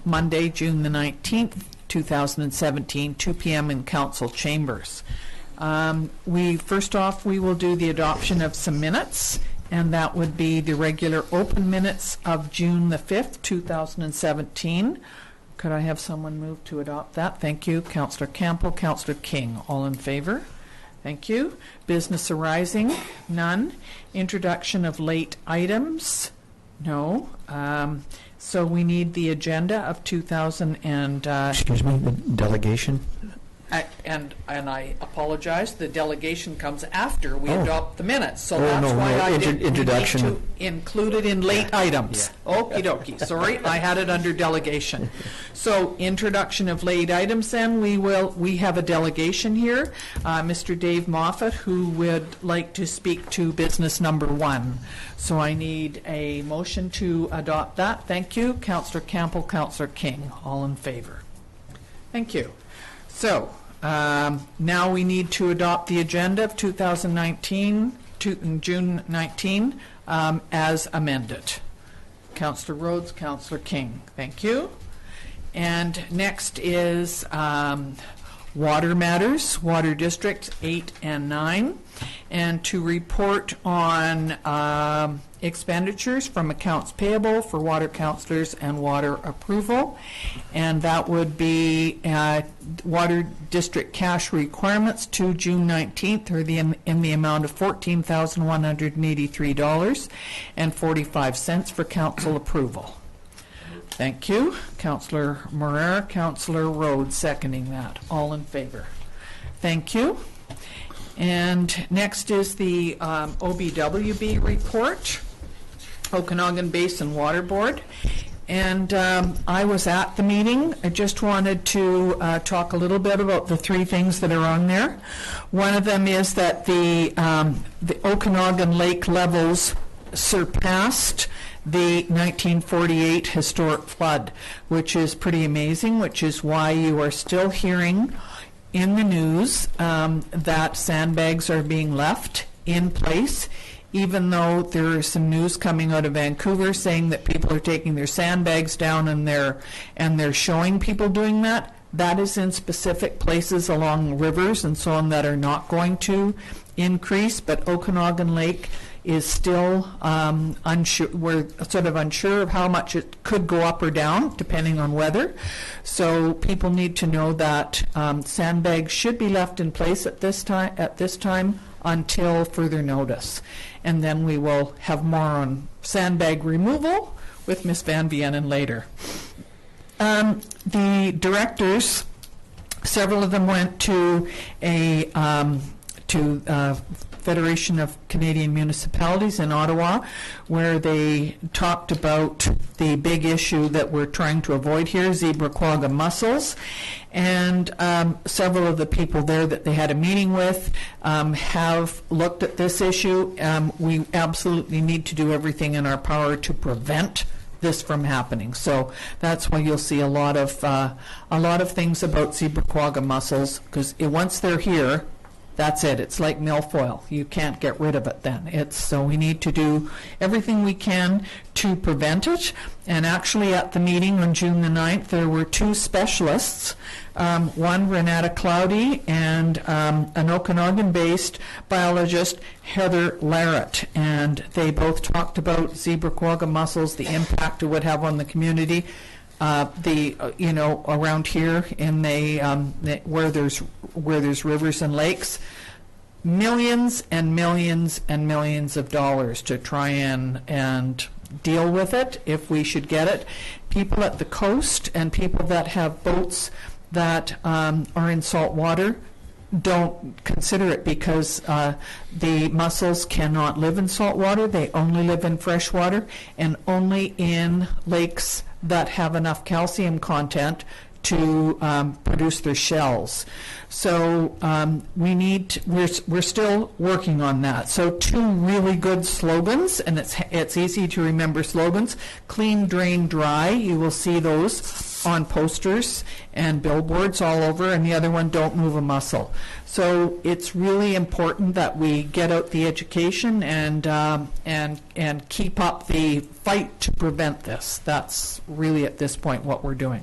Monday, June the 19th, 2017, 2 p.m. in council chambers. First off, we will do the adoption of some minutes, and that would be the regular open minutes of June the 5th, 2017. Could I have someone move to adopt that? Thank you. Councillor Campbell, Councillor King, all in favor? Thank you. Business arising, none. Introduction of late items, no. So we need the agenda of 2000 and... Excuse me, the delegation? And I apologize, the delegation comes after we adopt the minutes, so that's why I didn't introduction. need to include it in late items. Okie dokie, sorry, I had it under delegation. So introduction of late items, then we have a delegation here, Mr. Dave Moffat, who would like to speak to business number 1. So I need a motion to adopt that. Thank you. Councillor Campbell, Councillor King, all in favor. Thank you. So, now we need to adopt the agenda of 2019, June 19, as amended. Councillor Rhodes, Councillor King, thank you. And next is water matters, water districts 8 and 9, and to report on expenditures from accounts payable for water councillors and water approval, and that would be water district cash requirements to June 19th are in the amount of $14,183.45 for council approval. Thank you. Councillor Moreira, Councillor Rhodes seconding that. All in favor. Thank you. And next is the OBWB report, Okanagan Basin Water Board. And I was at the meeting. I just wanted to talk a little bit about the 3 things that are on there. One of them is that the Okanagan lake levels surpassed the 1948 historic flood, which is pretty amazing, which is why you are still hearing in the news that sandbags are being left in place, even though there is some news coming out of Vancouver saying that people are taking their sandbags down and they're showing people doing that. That is in specific places along rivers and so on that are not going to increase, but Okanagan Lake is still unsure. We're sort of unsure of how much it could go up or down depending on weather. So people need to know that sandbags should be left in place at this time until further notice. And then we will have more on sandbag removal with Ms. Van Vienen later. The directors, several of them went to a Federation of Canadian Municipalities in Ottawa, where they talked about the big issue that we're trying to avoid here, zebra quagga mussels. And several of the people there that they had a meeting with have looked at this issue. We absolutely need to do everything in our power to prevent this from happening. So that's why you'll see a lot of things about zebra quagga mussels, because once they're here, that's it. It's like milfoil. You can't get rid of it then. So we need to do everything we can to prevent it. And actually at the meeting on June the 9th, there were 2 specialists, one Renata Cloudy and an Okanagan-based biologist, Heather Larrett. And they both talked about zebra quagga mussels, the impact it would have on the community. Around here in where there's rivers and lakes, millions and millions and millions of dollars to try and deal with it if we should get it. People at the coast and people that have boats that are in salt water don't consider it because the mussels cannot live in salt water. They only live in fresh water and only in lakes that have enough calcium content to produce their shells. So we're still working on that. So 2 really good slogans, and it's easy to remember slogans: clean, drain, dry. You will see those on posters and billboards all over, and the other one, don't move a muscle. So it's really important that we get out the education and keep up the fight to prevent this. That's really at this point what we're doing.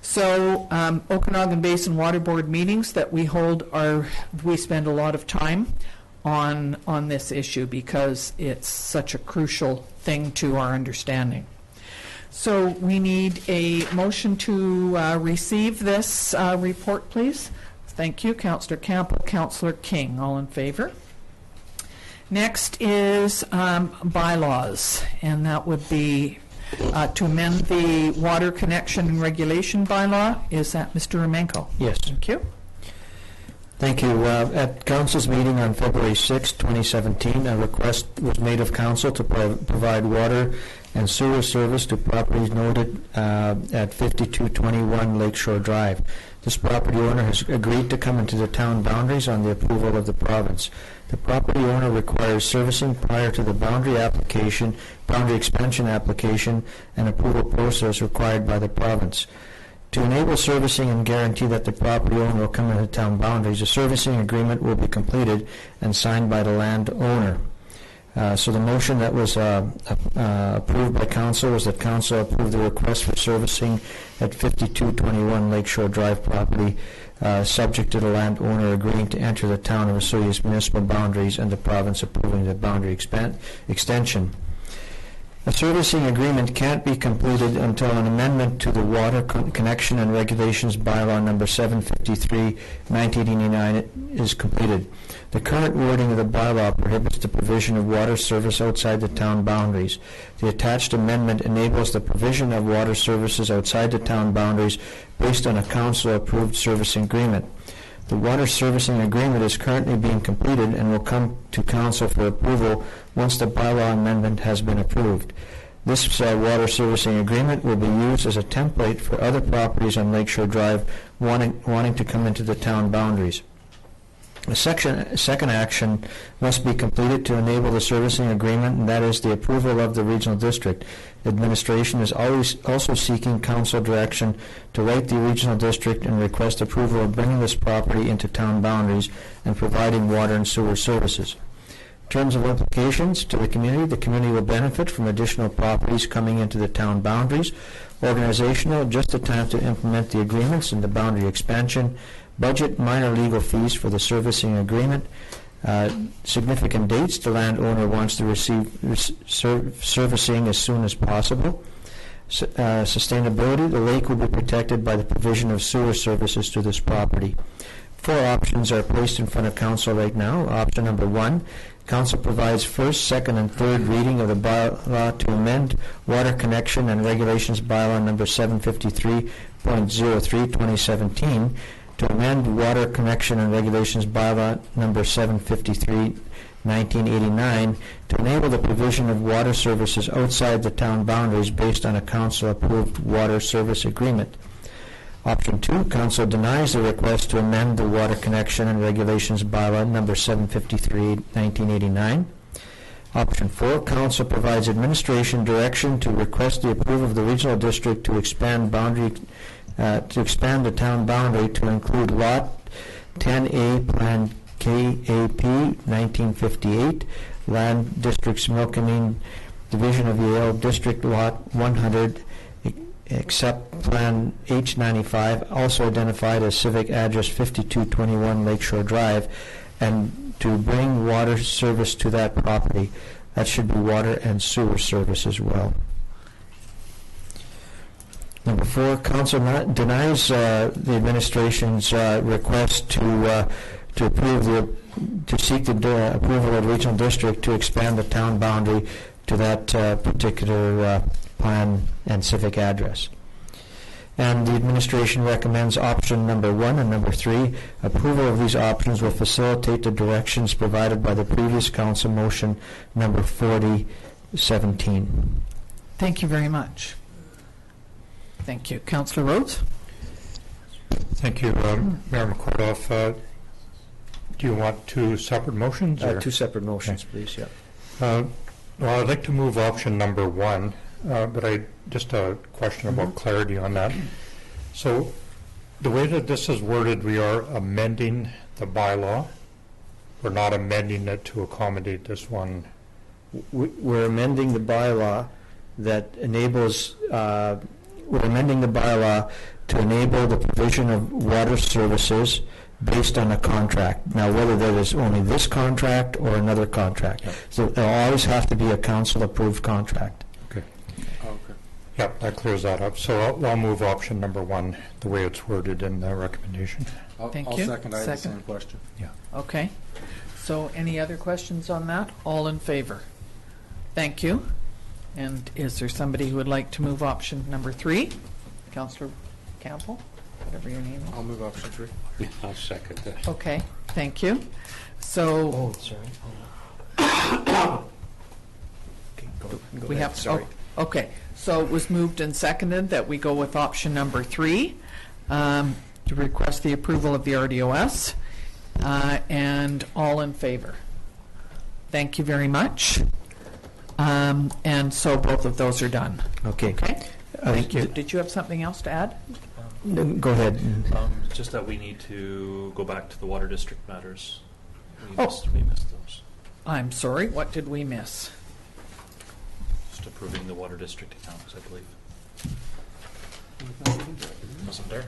So Okanagan Basin Water Board meetings that we hold we spend a lot of time on this issue because it's such a crucial thing to our understanding. So we need a motion to receive this report, please. Thank you, Councillor Campbell, Councillor King. All in favor? Next is bylaws, and that would be to amend the water connection and regulation bylaw. Is that Mr. Romanko? Yes. Thank you. Thank you. At Council's meeting on February 6, 2017, a request was made of Council to provide water and sewer service to properties noted at 5221 Lakeshore Drive. This property owner has agreed to come into the town boundaries on the approval of the province. The property owner requires servicing prior to the boundary expansion application, and approval process required by the province. To enable servicing and guarantee that the property owner will come into town boundaries, a servicing agreement will be completed and signed by the landowner. So the motion that was approved by Council was that Council approved the request for servicing at 5221 Lakeshore Drive property, subject to the landowner agreeing to enter the town of Osoyoos municipal boundaries and the province approving the boundary extension. A servicing agreement can't be completed until an amendment to the Water Connection and Regulations Bylaw number 753, 1989 is completed. The current wording of the bylaw prohibits the provision of water service outside the town boundaries. The attached amendment enables the provision of water services outside the town boundaries based on a council-approved servicing agreement. The water servicing agreement is currently being completed and will come to Council for approval once the bylaw amendment has been approved. This water servicing agreement will be used as a template for other properties on Lakeshore Drive wanting to come into the town boundaries. A second action must be completed to enable the servicing agreement, and that is the approval of the regional district. Administration is also seeking Council direction to write the regional district and request approval of bringing this property into town boundaries and providing water and sewer services. In terms of implications to the community will benefit from additional properties coming into the town boundaries. Organizational, just the time to implement the agreements and the boundary expansion. Budget, minor legal fees for the servicing agreement. Significant dates, the landowner wants to receive servicing as soon as possible. Sustainability, the lake will be protected by the provision of sewer services to this property. 4 options are placed in front of Council right now. Option number 1, Council provides first, second, and third reading of the bylaw to amend Water Connection and Regulations Bylaw number 753.03, 2017, to amend Water Connection and Regulations Bylaw number 753, 1989, to enable the provision of water services outside the town boundaries based on a Council-approved water service agreement. Option 2, Council denies the request to amend the Water Connection and Regulations Bylaw number 753, 1989. Option 4, Council provides administration direction to request the approval of the regional district to expand the town boundary to include Lot 10A Plan KAP 1958, Land Districts Milkameen Division of Yale District Lot 100, except Plan H95, also identified as civic address 5221 Lakeshore Drive, and to bring water service to that property. That should be water and sewer service as well. Number 4, Council denies the administration's request to seek the approval of the regional district to expand the town boundary to that particular plan and civic address. And the administration recommends option number 1 and number 3. Approval of these options will facilitate the directions provided by the previous Council motion number 4017. Thank you very much. Thank you. Councillor Rhodes? Thank you, Mayor McCordoff. Do you want 2 separate motions? 2 separate motions, please, yeah. Well, I'd like to move option number 1, but just a question about clarity on that. So the way that this is worded, we are amending the bylaw. We're not amending it to accommodate this one. We're amending the bylaw that enables, we're amending the bylaw to enable the provision of water services based on a contract. Now, whether that is only this contract or another contract. Yep. So it'll always have to be a council-approved contract. Okay. Okay. Yep, that clears that up. So I'll move option number 1 the way it's worded in the recommendation. Thank I'll you. second. I have the Second. same question. Okay. So any other questions on that? All in favor? Thank you. And is there somebody who would like to move option number 3? Councillor Campbell, whatever your name I'll move option 3. I'll second that. is. Okay, thank you. So Oh, sorry. Okay, go we ahead. have, Sorry. okay. So it was moved and seconded that we go with option number 3, to request the approval of the RDOS, and all in favor. Thank you very much. And so both of those are done. Okay. Okay? Thank you. Did you have something else to add? Go ahead. Just that we need to go back to the water district matters. Oh. We missed those. I'm sorry, what did we miss? Just approving the water district accounts, I believe. Wasn't there?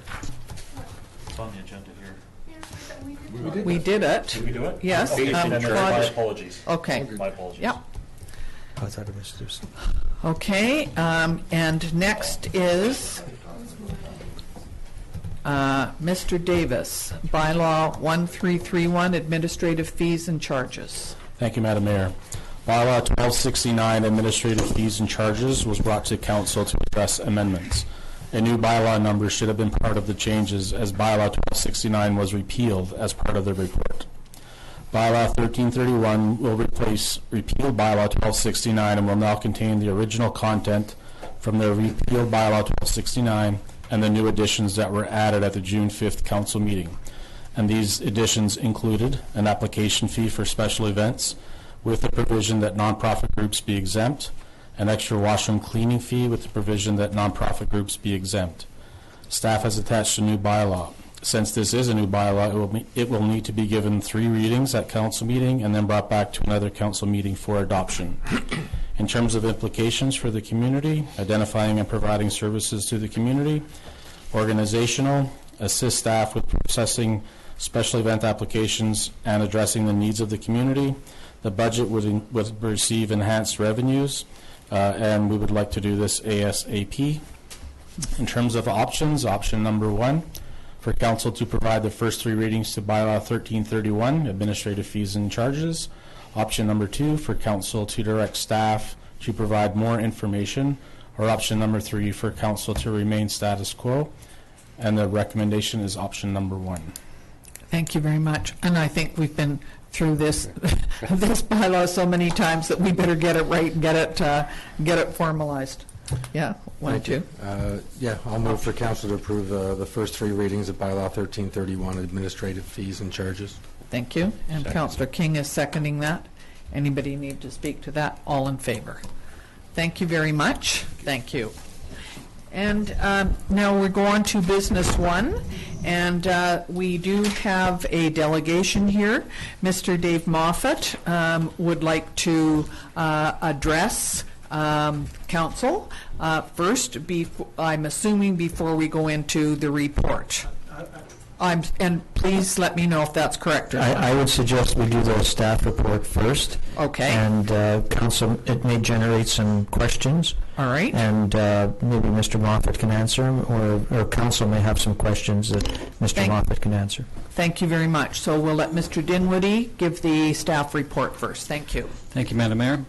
It's on the agenda here. We did it. Did we do it? Yes. Okay, then my Claude- apologies. Okay, My apologies. yep. I thought it was just. Okay, and next is Mr. Davis, Bylaw 1331, Administrative Fees and Charges. Thank you, Madam Mayor. Bylaw 1269, Administrative Fees and Charges, was brought to Council to address amendments. A new bylaw number should have been part of the changes, as Bylaw 1269 was repealed as part of the report. Bylaw 1331 will replace repealed Bylaw 1269 and will now contain the original content from the repealed Bylaw 1269 and the new additions that were added at the June 5th Council meeting. And these additions included an application fee for special events with the provision that nonprofit groups be exempt, an extra washroom cleaning fee with the provision that nonprofit groups be exempt. Staff has attached a new bylaw. Since this is a new bylaw, it will need to be given 3 readings at council meeting and then brought back to another council meeting for adoption. In terms of implications for the community, identifying and providing services to the community, organizational, assist staff with processing special event applications and addressing the needs of the community. The budget would receive enhanced revenues, and we would like to do this ASAP. In terms of options, option number 1, for council to provide the first 3 readings to Bylaw 1331, administrative fees and charges. Option number 2, for council to direct staff to provide more information. Or option number 3, for council to remain status quo. And the recommendation is option number 1. Thank you very much. And I think we've been through this this bylaw so many times that we better get it right and get it formalized. Yeah, one, two. Yeah, I'll move for council to approve the first 3 readings of Bylaw 1331, administrative fees and charges. Thank you. And Second. Councillor King is seconding that. Anybody need to speak to that? All in favor? Thank you very much. Thank you. And now we go on to business 1, and we do have a delegation here. Mr. Dave Moffat would like to address council first, I'm assuming before we go into the report. And please let me know if that's correct or not. I would suggest we do the staff report first. Okay. And council, it may generate some questions. All right. And maybe Mr. Moffat can answer them, or council may have some questions that Mr. Moffat can answer. Thank you very much. So we'll let Mr. Dinwiddie give the staff report first. Thank you. Thank you, Madam Mayor.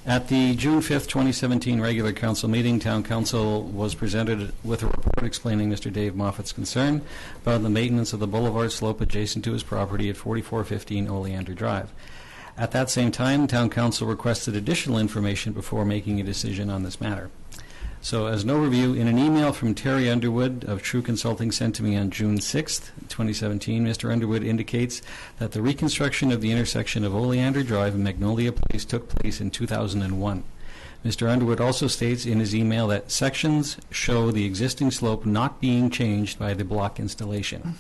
At the June 5th, 2017 regular council meeting, Town Council was presented with a report explaining Mr. Dave Moffat's concern about the maintenance of the boulevard slope adjacent to his property at 4415 Oleander Drive. At that same time, Town Council requested additional information before making a decision on this matter. So, as an overview, in an email from Terry Underwood of True Consulting sent to me on June 6th, 2017, Mr. Underwood indicates that the reconstruction of the intersection of Oleander Drive and Magnolia Place took place in 2001. Mr. Underwood also states in his email that sections show the existing slope not being changed by the block installation.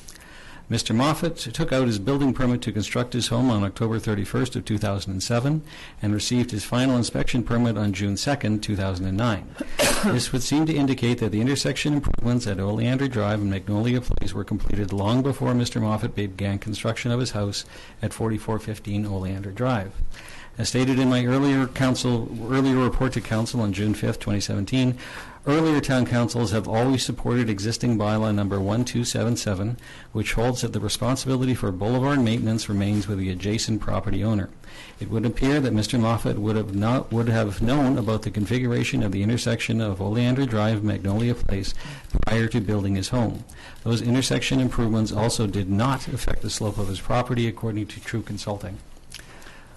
Mr. Moffat took out his building permit to construct his home on October 31st of 2007 and received his final inspection permit on June 2nd, 2009. This would seem to indicate that the intersection improvements at Oleander Drive and Magnolia Place were completed long before Mr. Moffat began construction of his house at 4415 Oleander Drive. As stated in my earlier report to Council on June 5th, 2017, earlier town councils have always supported existing bylaw number 1277, which holds that the responsibility for boulevard maintenance remains with the adjacent property owner. It would appear that Mr. Moffat would have known about the configuration of the intersection of Oleander Drive and Magnolia Place prior to building his home. Those intersection improvements also did not affect the slope of his property, according to True Consulting.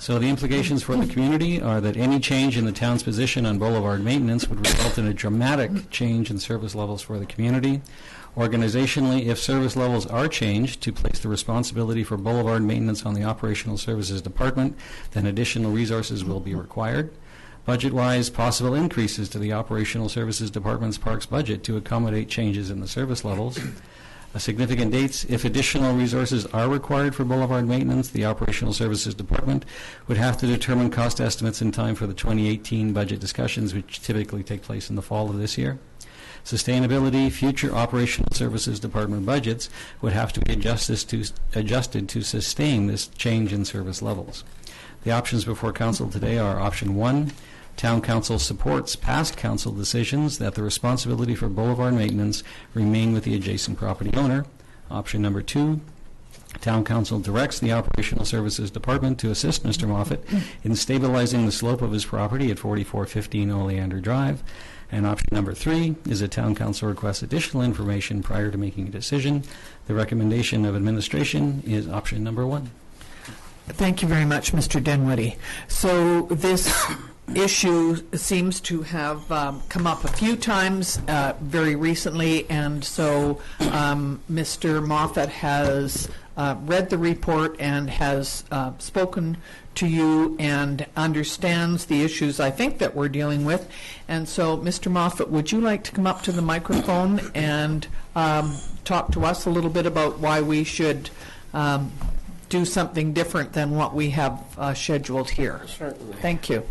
So the implications for the community are that any change in the town's position on boulevard maintenance would result in a dramatic change in service levels for the community. Organizationally, if service levels are changed to place the responsibility for boulevard maintenance on the Operational Services Department, then additional resources will be required. Budget-wise, possible increases to the Operational Services Department's parks budget to accommodate changes in the service levels. Significant dates: if additional resources are required for boulevard maintenance, the Operational Services Department would have to determine cost estimates in time for the 2018 budget discussions, which typically take place in the fall of this year. Sustainability: future Operational Services Department budgets would have to be adjusted to sustain this change in service levels. The options before Council today are: option 1, Town Council supports past Council decisions that the responsibility for boulevard maintenance remain with the adjacent property owner. Option number 2, Town Council directs the Operational Services Department to assist Mr. Moffat in stabilizing the slope of his property at 4415 Oleander Drive. And option number 3 is a Town Council requests additional information prior to making a decision. The recommendation of administration is option number 1. Thank you very much, Mr. Dinwiddie. So this issue seems to have come up a few times very recently, and so Mr. Moffat has read the report and has spoken to you and understands the issues, I think, that we're dealing with. And so, Mr. Moffat, would you like to come up to the microphone and talk to us a little bit about why we should do something different than what we have scheduled here? Certainly. Thank you.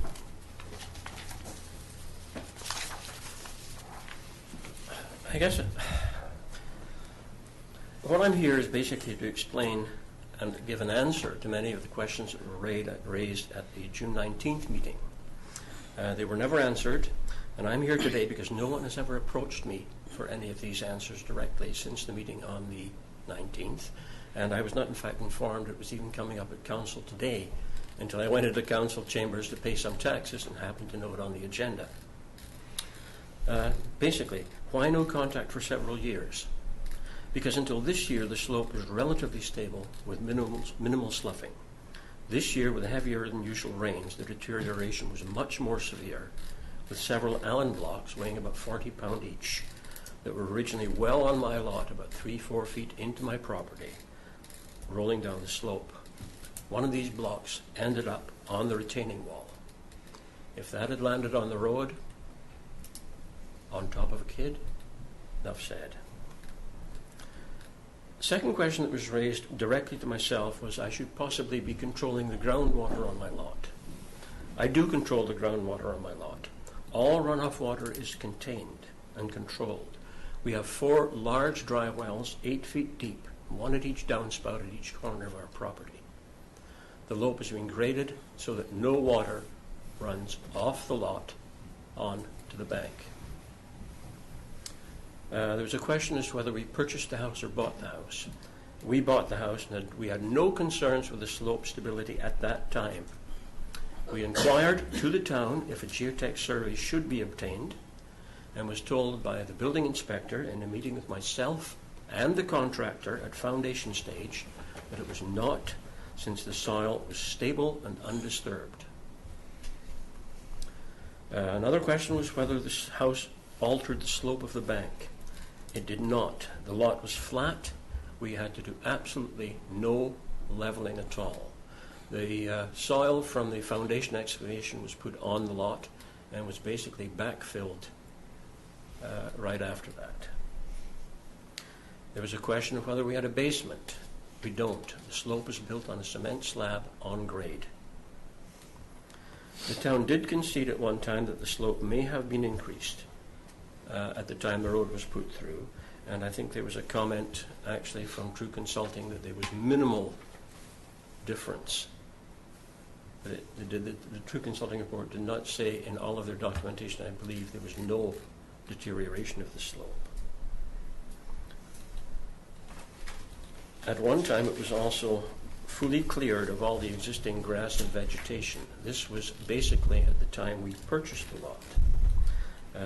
I guess what I'm here is basically to explain and give an answer to many of the questions that were raised at the June 19th meeting. They were never answered, and I'm here today because no one has ever approached me for any of these answers directly since the meeting on the 19th, and I was not in fact informed it was even coming up at Council today until I went into Council chambers to pay some taxes and happened to know it on the agenda. Basically, why no contact for several years? Because until this year, the slope was relatively stable with minimal sloughing. This year, with heavier than usual rains, the deterioration was much more severe, with several Allen blocks weighing about 40 pounds each that were originally well on my lot, about 3-4 feet into my property, rolling down the slope. One of these blocks ended up on the retaining wall. If that had landed on the road, on top of a kid, enough said. Second question that was raised directly to myself was I should possibly be controlling the groundwater on my lot. I do control the groundwater on my lot. All runoff water is contained and controlled. We have 4 large dry wells, 8 feet deep, one at each downspout at each corner of our property. The lope is being graded so that no water runs off the lot on to the bank. There was a question as to whether we purchased the house or bought the house. We bought the house, and we had no concerns with the slope stability at that time. We inquired to the town if a geotech survey should be obtained, and was told by the building inspector in a meeting with myself and the contractor at foundation stage that it was not, since the soil was stable and undisturbed. Another question was whether this house altered the slope of the bank. It did not. The lot was flat. We had to do absolutely no leveling at all. The soil from the foundation excavation was put on the lot and was basically backfilled right after that. There was a question of whether we had a basement. We don't. The slope is built on a cement slab on grade. The town did concede at one time that the slope may have been increased at the time the road was put through, and I think there was a comment actually from True Consulting that there was minimal difference. But the True Consulting report did not say in all of their documentation, I believe, there was no deterioration of the slope. At one time, it was also fully cleared of all the existing grass and vegetation. This was basically at the time we purchased the lot.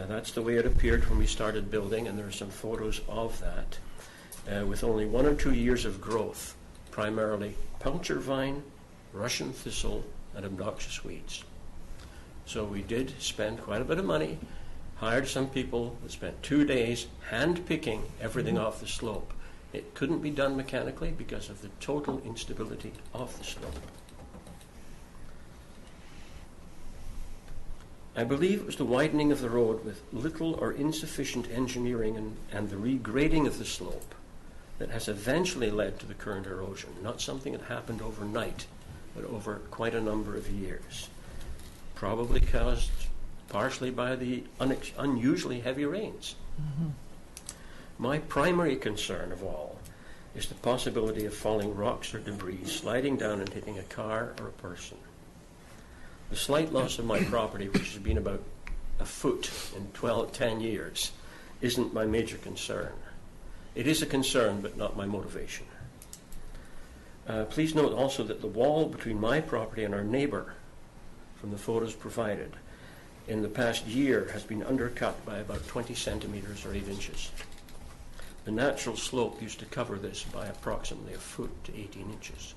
That's the way it appeared when we started building, and there are some photos of that, with only 1 or 2 years of growth, primarily puncture vine, Russian thistle, and obnoxious weeds. So we did spend quite a bit of money, hired some people that spent 2 days hand-picking everything off the slope. It couldn't be done mechanically because of the total instability of the slope. I believe it was the widening of the road with little or insufficient engineering and the regrading of the slope that has eventually led to the current erosion, not something that happened overnight, but over quite a number of years. Probably caused partially by the unusually heavy rains. Mm-hmm. My primary concern of all is the possibility of falling rocks or debris, sliding down and hitting a car or a person. The slight loss of my property, which has been about a foot in 10 years, isn't my major concern. It is a concern, but not my motivation. Please note also that the wall between my property and our neighbor, from the photos provided, in the past year has been undercut by about 20 centimeters or 8 inches. The natural slope used to cover this by approximately a foot to 18 inches.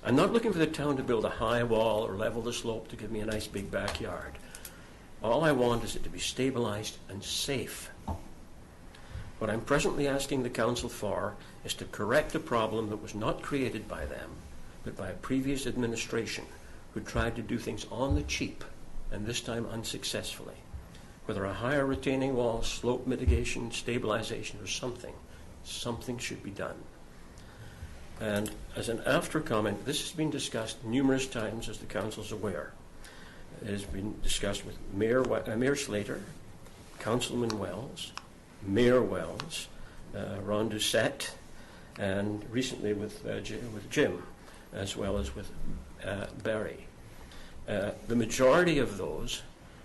I'm not looking for the town to build a high wall or level the slope to give me a nice big backyard. All I want is it to be stabilized and safe. What I'm presently asking the council for is to correct a problem that was not created by them, but by a previous administration who tried to do things on the cheap, and this time unsuccessfully. Whether a higher retaining wall, slope mitigation, stabilization, or something should be done. And as an after comment, this has been discussed numerous times, as the council's aware. It has been discussed with Mayor Slater, Councilman Wells, Mayor Wells, Ron Doucette, and recently with Jim, as well as with Barry. The majority of those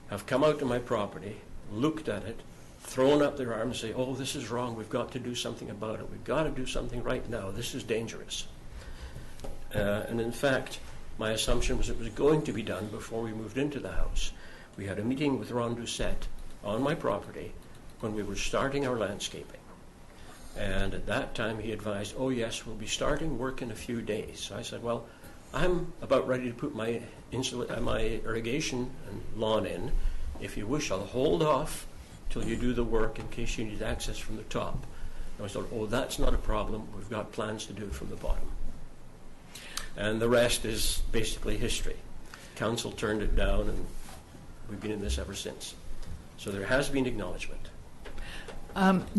have come out to my property, looked at it, thrown up their arms and say, oh, this is wrong, we've got to do something about it, we've got to do something right now, this is dangerous. And in fact, my assumption was it was going to be done before we moved into the house. We had a meeting with Ron Doucette on my property when we were starting our landscaping. And at that time he advised, oh yes, we'll be starting work in a few days. So I said, well, I'm about ready to put my irrigation and lawn in. If you wish, I'll hold off till you do the work in case you need access from the top. And I thought, oh, that's not a problem. We've got plans to do it from the bottom. And the rest is basically history. Council turned it down, and we've been in this ever since. So there has been acknowledgement.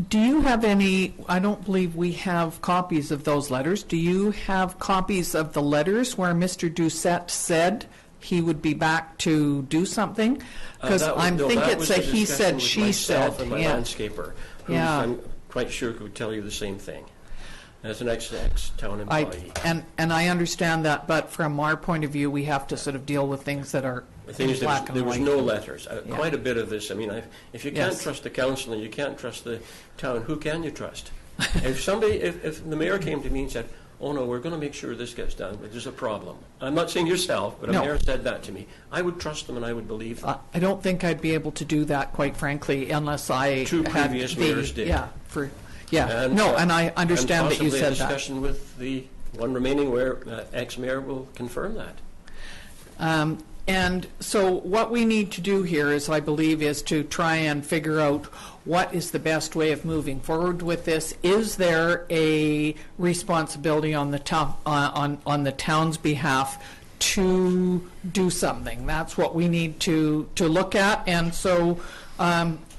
Do you have any, I don't believe we have copies of those letters. Do you have copies of the letters where Mr. Doucette said he would be back to do something? Because I think it's a he said, she said. And my landscaper, who I'm quite sure could tell you the same thing. As an ex-town employee. And I understand that, but from our point of view, we have to sort of deal with things that are the thing is, there was no letters. Yeah. Quite a bit of this. I mean, if you can't trust the council and you can't trust the town, who can you trust? if the mayor came to me and said, oh no, we're going to make sure this gets done, but there's a problem. I'm not saying yourself, but a mayor said that to me. I would trust them and I would believe them. I don't think I'd be able to do that, quite frankly, unless I Two previous mayors did. And I understand that you said that. And possibly a discussion with the one remaining ex-mayor will confirm that. And so what we need to do here is, I believe, is to try and figure out what is the best way of moving forward with this. Is there a responsibility on the town's behalf to do something. That's what we need to look at. And so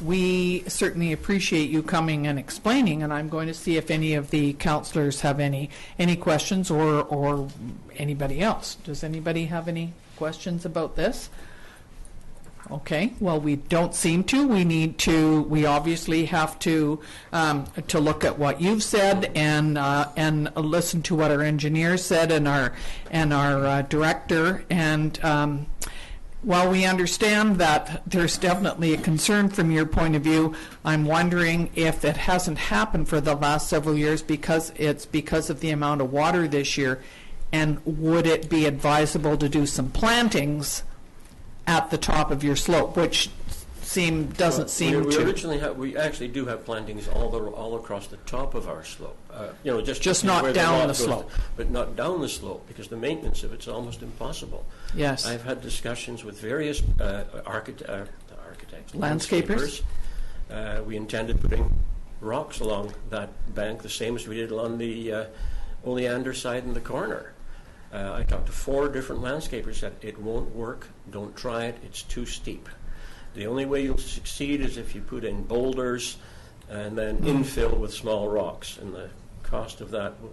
we certainly appreciate you coming and explaining, and I'm going to see if any of the councillors have any questions, or anybody else. Does anybody have any questions about this? Okay, well, we don't seem to. We obviously have to look at what you've said and listen to what our engineer said and our director. And while we understand that there's definitely a concern from your point of view, I'm wondering if it hasn't happened for the last several years because of the amount of water this year, and would it be advisable to do some plantings at the top of your slope, which doesn't seem to. We actually do have plantings all across the top of our slope. Just not down the slope. But not down the slope, because the maintenance of it's almost impossible. Yes. I've had discussions with various architects, landscapers. We intended putting rocks along that bank, the same as we did on the Oleander side in the corner. I talked to 4 different landscapers, said it won't work, don't try it, it's too steep. The only way you'll succeed is if you put in boulders and then infill with small rocks, and the cost of that will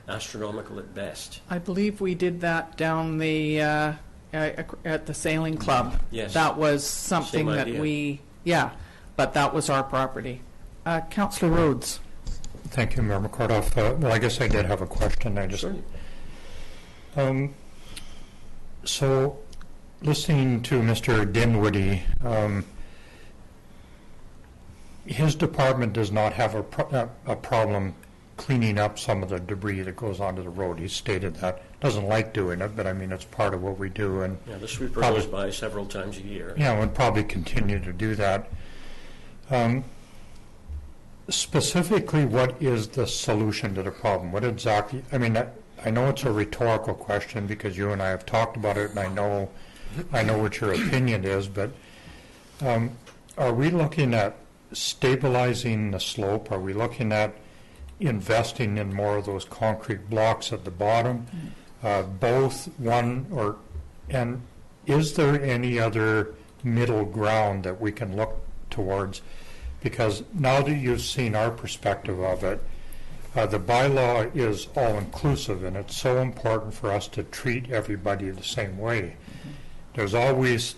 astronomical at best. I believe we did that down the at the sailing club. Yes. That was something Same that idea. but that was our property. Councillor Rhodes. Thank you, Mayor McCardoff. Well, I guess I did have a question. So, listening to Mr. Dinwiddie, his department does not have a problem cleaning up some of the debris that goes onto the road. He stated that. Doesn't like doing it, but I mean, it's part of what we do. And the sweeper goes by several times a year. Yeah, we'll probably continue to do that. Specifically, what is the solution to the problem? What exactly, I mean, I know it's a rhetorical question because you and I have talked about it, and I know what your opinion is, but are we looking at stabilizing the slope? Are we looking at investing in more of those concrete blocks at the bottom? And is there any other middle ground that we can look towards? Because now that you've seen our perspective of it, the bylaw is all-inclusive, and it's so important for us to treat everybody the same way. There's always,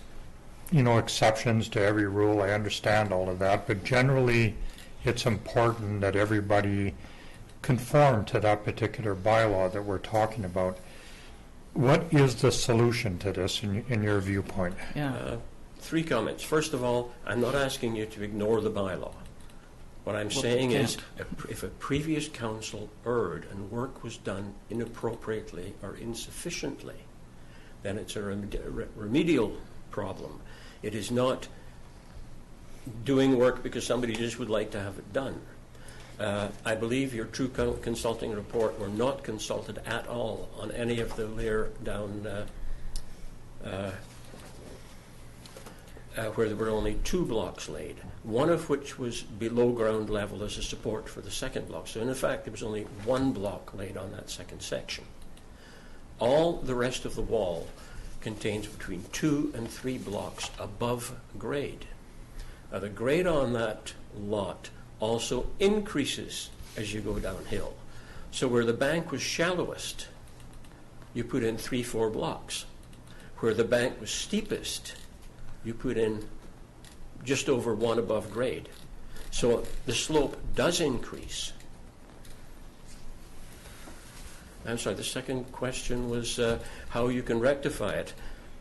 exceptions to every rule. I understand all of that, but generally it's important that everybody conform to that particular bylaw that we're talking about. What is the solution to this in your viewpoint? 3 comments. First of all, I'm not asking you to ignore the bylaw. What I'm saying is, if a previous council erred and work was done inappropriately or insufficiently, then it's a remedial problem. It is not doing work because somebody just would like to have it done. I believe your true consulting report were not consulted at all on any of the layer down where there were only 2 blocks laid, one of which was below ground level as a support for the second block. So in fact, there was only 1 block laid on that second section. All the rest of the wall contains between 2 and 3 blocks above grade. Now, the grade on that lot also increases as you go downhill. So where the bank was shallowest, you put in 3-4 blocks. Where the bank was steepest, you put in just over 1 above grade. So the slope does increase. I'm sorry, the second question was how you can rectify it.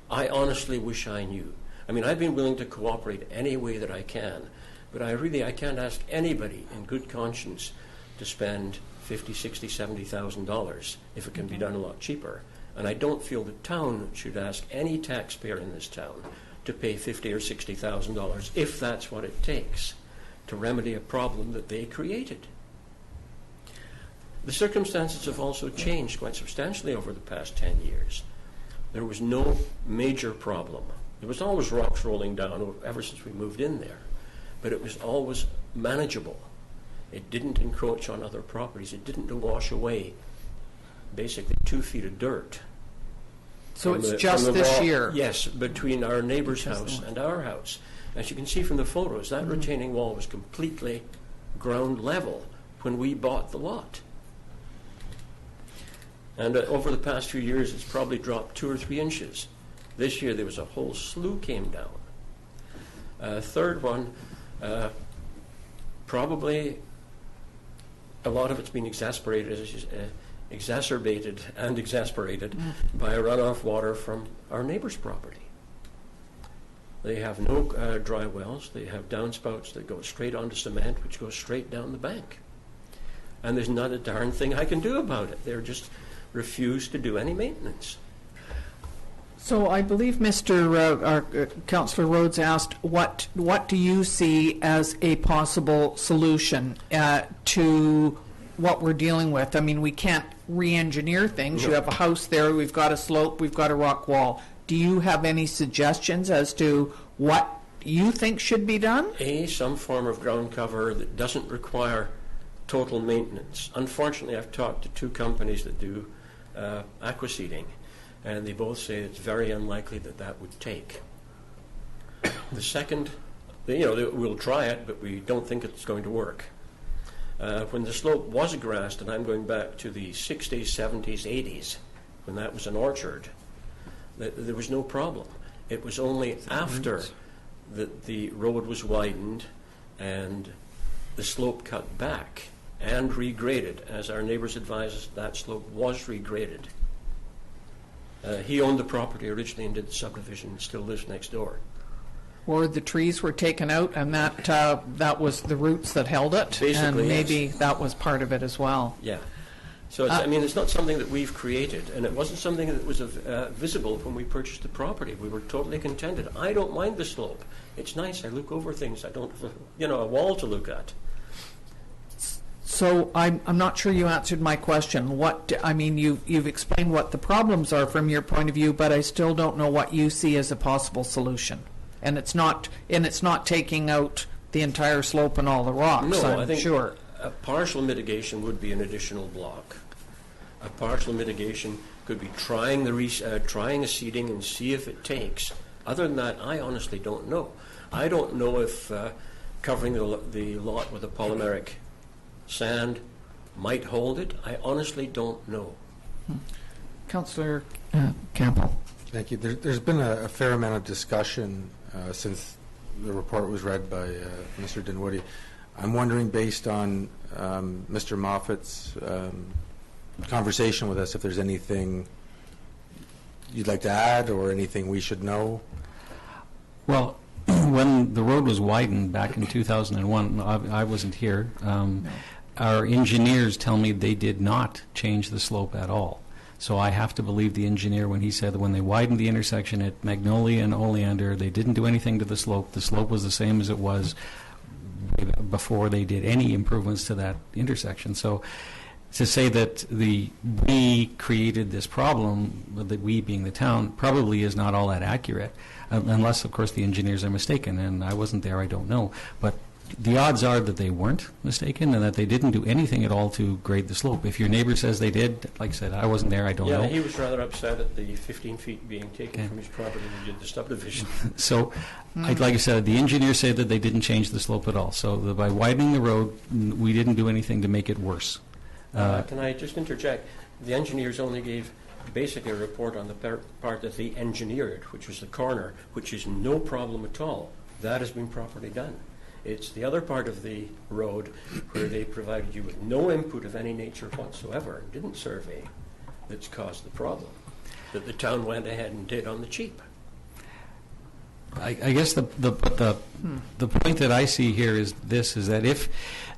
I honestly wish I knew. I mean, I've been willing to cooperate any way that I can, but I can't ask anybody in good conscience to spend $50,000, $60,000, $70,000 if it can be done a lot cheaper. And I don't feel the town should ask any taxpayer in this town to pay $50,000 or $60,000 if that's what it takes to remedy a problem that they created. The circumstances have also changed quite substantially over the past 10 years. There was no major problem. There was always rocks rolling down ever since we moved in there, but it was always manageable. It didn't encroach on other properties. It didn't wash away basically 2 feet of dirt. So from it's the- just from the this wall- year? Yes, between our neighbor's house and our house. As you can see from the photos, that retaining wall was completely ground level when we bought the lot. And over the past few years, it's probably dropped 2 or 3 inches. This year, there was a whole slew came down. Third one, probably a lot of it's been exacerbated by runoff water from our neighbor's property. They have no dry wells. They have downspouts that go straight onto cement, which goes straight down the bank. And there's not a darn thing I can do about it. They're just refuse to do any maintenance. So I believe Councillor Rhodes asked, what do you see as a possible solution to what we're dealing with? I mean, we can't re-engineer things. You have a house there, we've got a slope, we've got a rock wall. Do you have any suggestions as to what you think should be done? Some form of ground cover that doesn't require total maintenance. Unfortunately, I've talked to 2 companies that do aquaseeding, and they both say it's very unlikely that would take. The second, we'll try it, but we don't think it's going to work. When the slope was grassed, and I'm going back to the 60s, 70s, 80s, when that was an orchard, there was no problem. It was only after the road was widened and the slope cut back and regraded. As our neighbors advised us, that slope was regraded. He owned the property originally and did the subdivision and still lives next door. Or the trees were taken out and that was the roots that held it? Basically, and maybe yes. that was part of it as well. Yeah. So, it's not something that we've created, and it wasn't something that was visible when we purchased the property. We were totally contented. I don't mind the slope. It's nice. I look over things. I don't have a wall to look at. So I'm not sure you answered my question. You've explained what the problems are from your point of view, but I still don't know what you see as a possible solution. And it's not taking out the entire slope and all the rocks. No, I'm I think sure. a partial mitigation would be an additional block. A partial mitigation could be trying a seeding and see if it takes. Other than that, I honestly don't know. I don't know if covering the lot with a polymeric sand might hold it. I honestly don't know. Councillor Campbell. Thank you. There's been a fair amount of discussion since the report was read by Mr. Dinwiddie. I'm wondering, based on Mr. Moffat's conversation with us, if there's anything you'd like to add or anything we should know? Well, when the road was widened back in 2001, I wasn't here. Our engineers tell me they did not change the slope at all. So I have to believe the engineer when he said that when they widened the intersection at Magnolia and Oleander, they didn't do anything to the slope. The slope was the same as it was before they did any improvements to that intersection. So to say that we created this problem, that we being the town, probably is not all that accurate, unless, of course, the engineers are mistaken. And I wasn't there, I don't know. But the odds are that they weren't mistaken and that they didn't do anything at all to grade the slope. If your neighbor says they did, like I said, I wasn't there, I don't know. Yeah, he was rather upset at the 15 feet being taken from his property when he did the subdivision. So, like I said, the engineers said that they didn't change the slope at all. So by widening the road, we didn't do anything to make it worse. Can I just interject? The engineers only gave basically a report on the part that they engineered, which was the corner, which is no problem at all. That has been properly done. It's the other part of the road where they provided you with no input of any nature whatsoever, didn't survey, that's caused the problem, that the town went ahead and did on the cheap. I guess the point that I see here is this, is that if,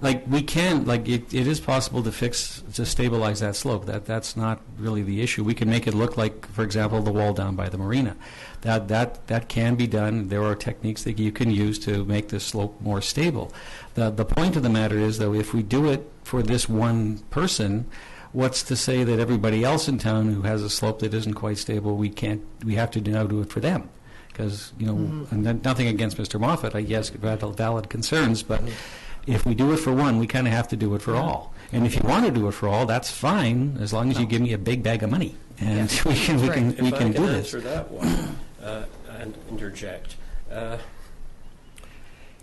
we can, it is possible to stabilize that slope. That's not really the issue. We can make it look like, for example, the wall down by the marina. That can be done. There are techniques that you can use to make the slope more stable. The point of the matter is, though, if we do it for this one person, what's to say that everybody else in town who has a slope that isn't quite stable, we have to now do it for them? Because, and nothing against Mr. Moffat, I guess, valid concerns, but if we do it for one, we kind of have to do it for all. And if you want to do it for all, that's fine, as long as you give me a big bag of money. and Yes. we can Right. we If I can can do this. answer that one and interject.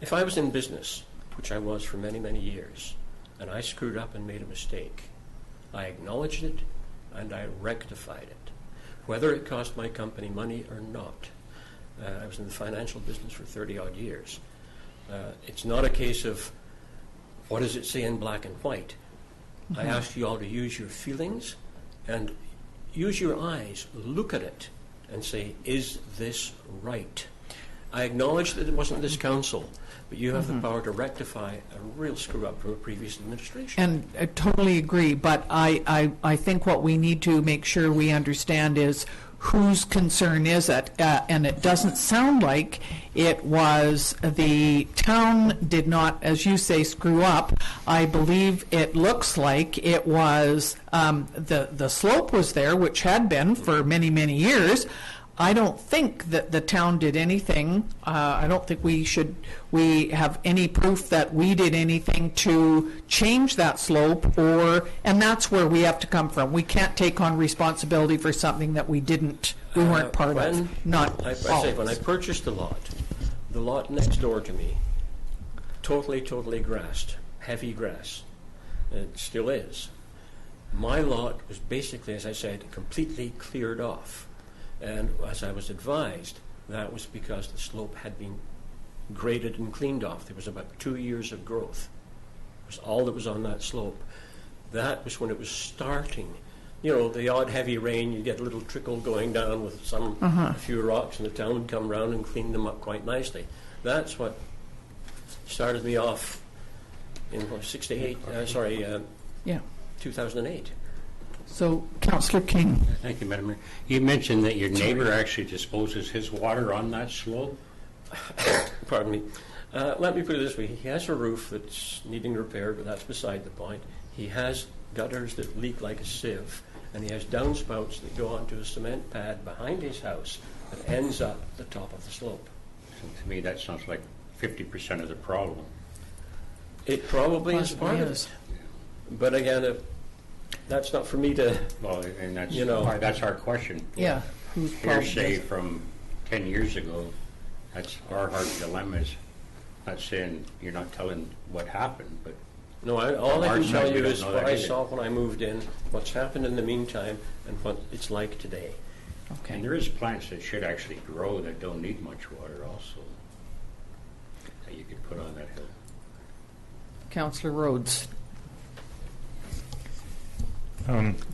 If I was in business, which I was for many, many years, and I screwed up and made a mistake, I acknowledged it and I rectified it, whether it cost my company money or not. I was in the financial business for 30-odd years. It's not a case of what does it say in black and white. I ask you all to use your feelings and use your eyes, look at it, and say, is this right? I acknowledge that it wasn't this council, but you have the power to rectify a real screw-up from a previous administration. And I totally agree, but I think what we need to make sure we understand is whose concern is it? And it doesn't sound like it was the town did not, as you say, screw up. I believe it looks like it was the slope was there, which had been for many, many years. I don't think that the town did anything. I don't think we have any proof that we did anything to change that slope, and that's where we have to come from. We can't take on responsibility for something that we weren't part of. Not I say, when I purchased the lot next door to me, totally grassed, heavy grass. It still is. My lot was basically, as I said, completely cleared off. And as I was advised, that was because the slope had been graded and cleaned off. There was about 2 years of growth. It was all that was on that slope. That was when it was starting. You know, the odd heavy rain, you get a little trickle going down with a few rocks, and the town would come around and clean them up quite nicely. That's what started me off in 2008. So, Councillor King. Thank you, Madam Mayor. You mentioned that your neighbor actually disposes his water on that slope. Pardon me. Let me put it this way. He has a roof that's needing repair, but that's beside the point. He has gutters that leak like a sieve, and he has downspouts that go onto a cement pad behind his house that ends up at the top of the slope. So to me, that sounds like 50% of the problem. It probably is part of it. But again, that's not for me to... Well, and that's, that's our question. Yeah. Whose problem Hearsay is it? from 10 years ago, that's our hard dilemmas. Not saying you're not telling what happened, but... No, all I can tell you is know what that I either. saw when I moved in, what's happened in the meantime, and what it's like today. Okay. And there is plants that should actually grow that don't need much water also, that you could put on that hill. Councillor Rhodes.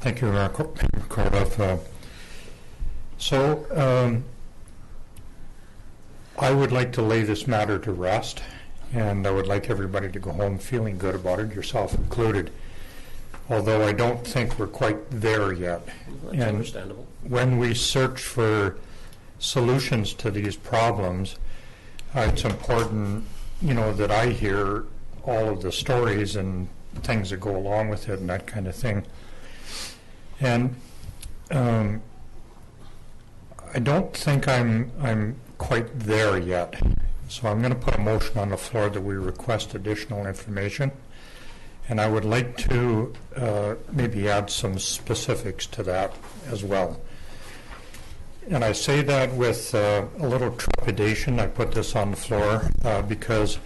Thank you, Cordoff. I would like to lay this matter to rest, and I would like everybody to go home feeling good about it, yourself included, although I don't think we're quite there yet. That's understandable. When we search for solutions to these problems, it's important, that I hear all of the stories and things that go along with it and that kind of thing. And I don't think I'm quite there yet. So I'm going to put a motion on the floor that we request additional information. And I would like to maybe add some specifics to that as well. And I say that with a little trepidation. I put this on the floor because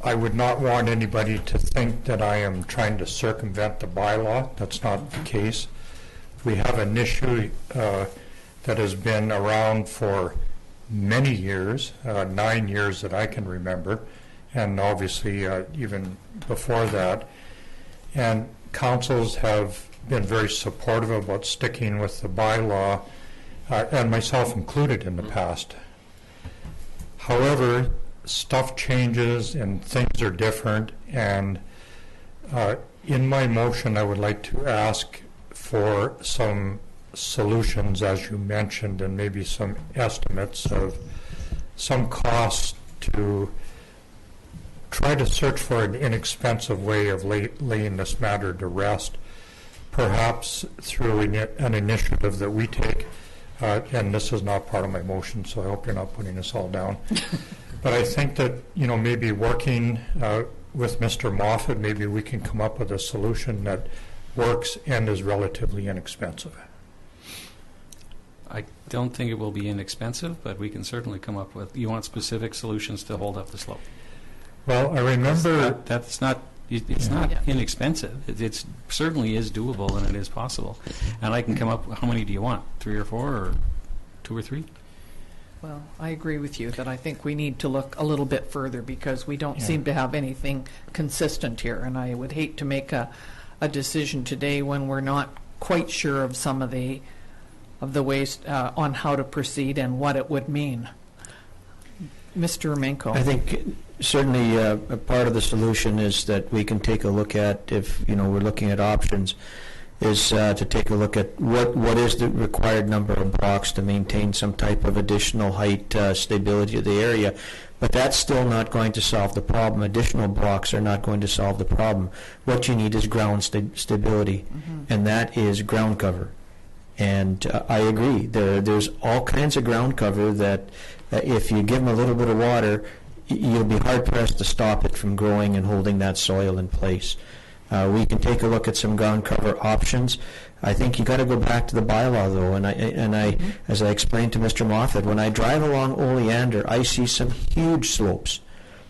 I would not want anybody to think that I am trying to circumvent the bylaw. That's not the case. We have an issue that has been around for many years, 9 years that I can remember, and obviously even before that. And councils have been very supportive about sticking with the bylaw, and myself included in the past. However, stuff changes and things are different, and in my motion I would like to ask for some solutions, as you mentioned, and maybe some estimates of some costs to try to search for an inexpensive way of laying this matter to rest, perhaps through an initiative that we take, and this is not part of my motion, so I hope you're not putting this all down. But I think that, maybe working with Mr. Moffat, maybe we can come up with a solution that works and is relatively inexpensive. I don't think it will be inexpensive, but we can certainly come up with, you want specific solutions to hold up the slope. Well, I remember, That's not, it's not inexpensive. It certainly is doable and it is possible. And I can come up, how many do you want? 3 or 4 or 2 or 3? Well, I agree with you that I think we need to look a little bit further because we don't seem to have anything consistent here. And I would hate to make a decision today when we're not quite sure of some of the ways on how to proceed and what it would mean. Mr. Menko. I think certainly a part of the solution is that we can take a look at, if we're looking at options, is to take a look at what is the required number of blocks to maintain some type of additional height stability of the area. But that's still not going to solve the problem. Additional blocks are not going to solve the problem. What you need is ground stability, and that is ground cover. And I agree. There's all kinds of ground cover that if you give them a little bit of water, you'll be hard-pressed to stop it from growing and holding that soil in place. We can take a look at some ground cover options. I think you got to go back to the bylaw, though, and I, as I explained to Mr. Moffat, when I drive along Oleander, I see some huge slopes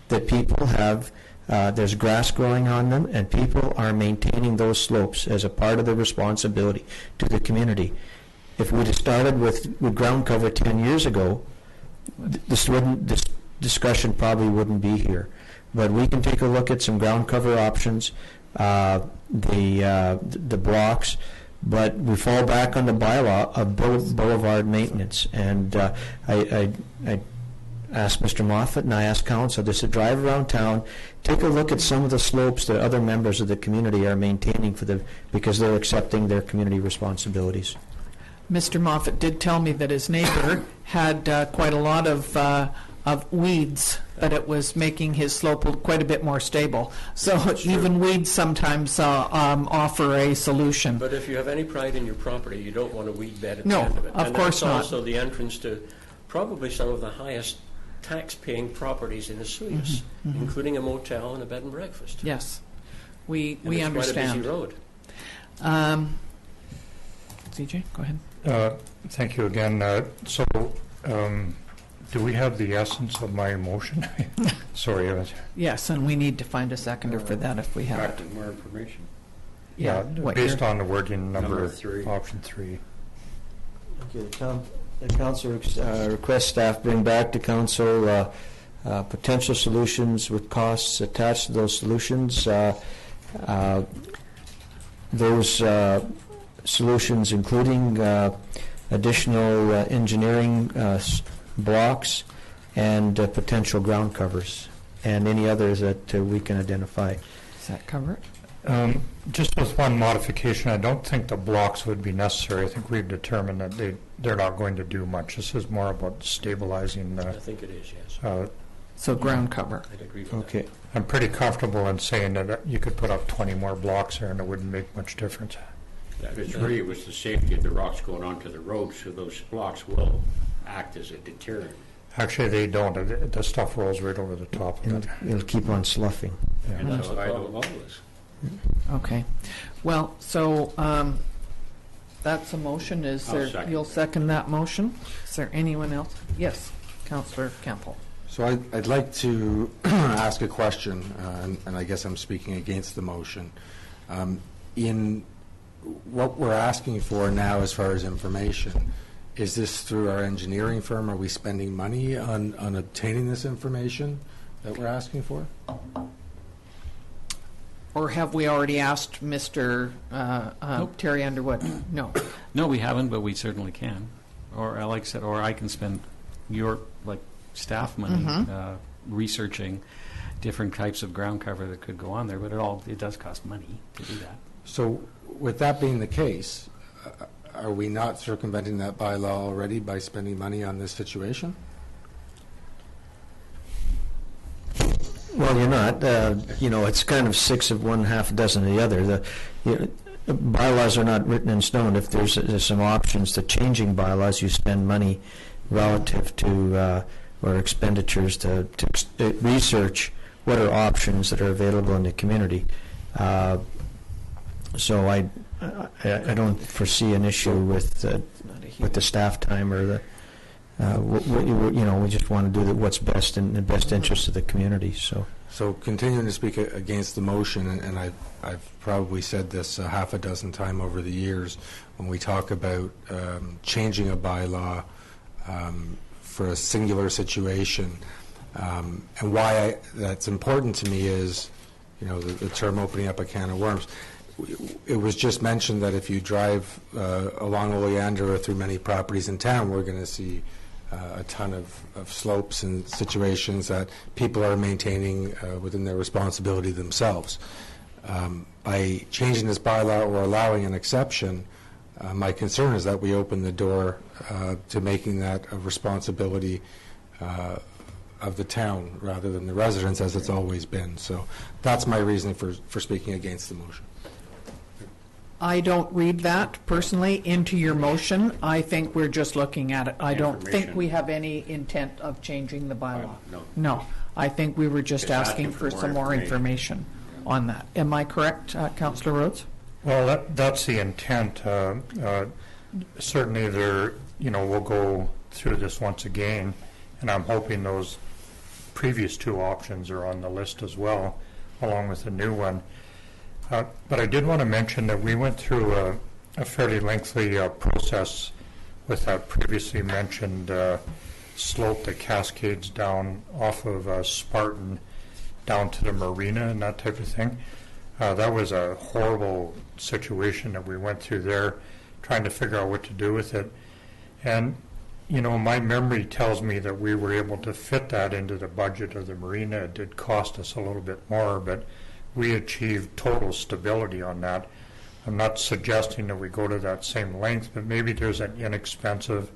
that people have. There's grass growing on them, and people are maintaining those slopes as a part of their responsibility to the community. If we'd have started with ground cover 10 years ago, this discussion probably wouldn't be here. But we can take a look at some ground cover options, the blocks, but we fall back on the bylaw of boulevard maintenance. And I asked Mr. Moffat and I asked Council just to drive around town, take a look at some of the slopes that other members of the community are maintaining because they're accepting their community responsibilities. Mr. Moffat did tell me that his neighbor had quite a lot of weeds, that it was making his slope quite a bit more stable. So even weeds sometimes offer a solution. But if you have any pride in your property, you don't want a weed bed at No, the end of it. of course not. And that's also the entrance to probably some of the highest tax-paying properties in Osoyoos, including a motel and a bed and breakfast. Yes, we And it's understand. quite a busy road. CJ, go ahead. thank you again. Do we have the essence of my motion? Sorry. Yes, and we need to find a seconder for that if we have Back it. to more information. Yeah, what based you're- on the wording Number number 3. option 3. Okay, the council requests staff bring back to council potential solutions with costs attached to those solutions. Those solutions including additional engineering blocks and potential ground covers and any others that we can identify. Does that cover it? Just with one modification, I don't think the blocks would be necessary. I think we've determined that they're not going to do much. This is more about stabilizing. I think it is, yes. So ground cover. I'd agree with Okay. I'm pretty comfortable in saying that you could put up 20 more blocks there and it wouldn't make much difference. It's really was the safety of the rocks going onto the road, so those blocks will act as a deterrent. Actually, they don't. The stuff rolls right over the top of it. It'll keep on sloughing. And That's so the I problem. don't know this. Okay. Well, so that's a motion. Is I'll there? second. You'll second that motion. Is there anyone else? Yes, Councillor Campbell. So I'd like to ask a question, and I guess I'm speaking against the motion. In what we're asking for now as far as information, is this through our engineering firm? Are we spending money on obtaining this information that we're asking for? Or have we already asked Mr. Nope. Terry Underwood? No. No, we haven't, but we certainly can. Or, like I said, or I can spend your staff money researching different types of ground cover that could go on there, but it does cost money to do that. So with that being the case, are we not circumventing that bylaw already by spending money on this situation? Well, you're not. It's kind of 6 of one, half a dozen of the other. The bylaws are not written in stone. If there's some options to changing bylaws, you spend money relative to or expenditures to research what are options that are available in the community. So I don't foresee an issue with the staff time or the, we just want to do what's best in the best interest of the community, so. So continuing to speak against the motion, and I've probably said this a half a dozen times over the years, when we talk about changing a bylaw for a singular situation, and why that's important to me is, the term opening up a can of worms. It was just mentioned that if you drive along Oleander or through many properties in town, we're going to see a ton of slopes and situations that people are maintaining within their responsibility themselves. By changing this bylaw or allowing an exception, my concern is that we open the door to making that a responsibility of the town rather than the residents, as it's always been. So that's my reason for speaking against the motion. I don't read that personally into your motion. I think we're just looking at it. I don't think we have any intent of changing the bylaw. No. I think we were just asking for some more information on that. Am I correct, Councillor Rhodes? Well, that's the intent. Certainly we'll go through this once again, and I'm hoping those previous two options are on the list as well, along with the new one. But I did want to mention that we went through a fairly lengthy process with that previously mentioned slope that cascades down off of Spartan down to the marina and that type of thing. That was a horrible situation that we went through there, trying to figure out what to do with it. And, my memory tells me that we were able to fit that into the budget of the marina. It did cost us a little bit more, but we achieved total stability on that. I'm not suggesting that we go to that same length, but maybe there's an inexpensive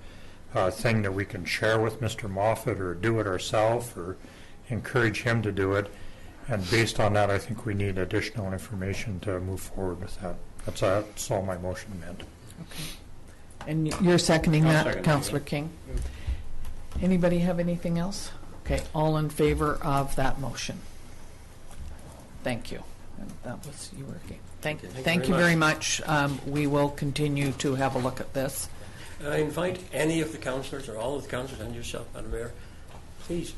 thing that we can share with Mr. Moffat, or do it ourselves, or encourage him to do it. And based on that, I think we need additional information to move forward with that. That's all my motion meant. Okay. And you're seconding that, second Councillor King? Anybody have anything else? Okay, all in favor of that motion? Thank you. And that was you were okay. Thank you very much. We will continue to have a look at this. I invite any of the councillors, or all of the councillors, and yourself, Madam Mayor, please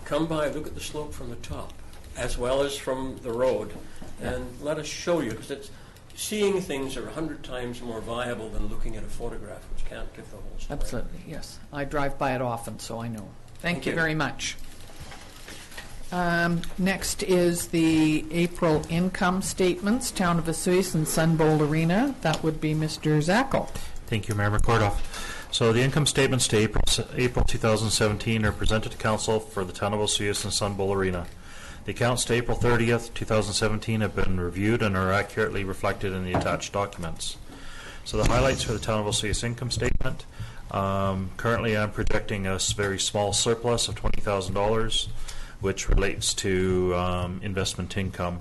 come by, look at the slope from the top, as well as from the road, and let us show you, because seeing things are 100 times more viable than looking at a photograph, which can't give the whole story. Absolutely, yes. I drive by it often, so I know. Thank you very much. Next is the April income statements, Town of Osoyoos and Sun Bowl Arena. That would be Mr. Zackel. Thank you, Mayor McCordoff. So the income statements to April 2017 are presented to Council for the Town of Osoyoos and Sun Bowl Arena. The accounts to April 30th, 2017 have been reviewed and are accurately reflected in the attached documents. So the highlights for the Town of Osoyoos income statement. Currently I'm projecting a very small surplus of $20,000, which relates to investment income.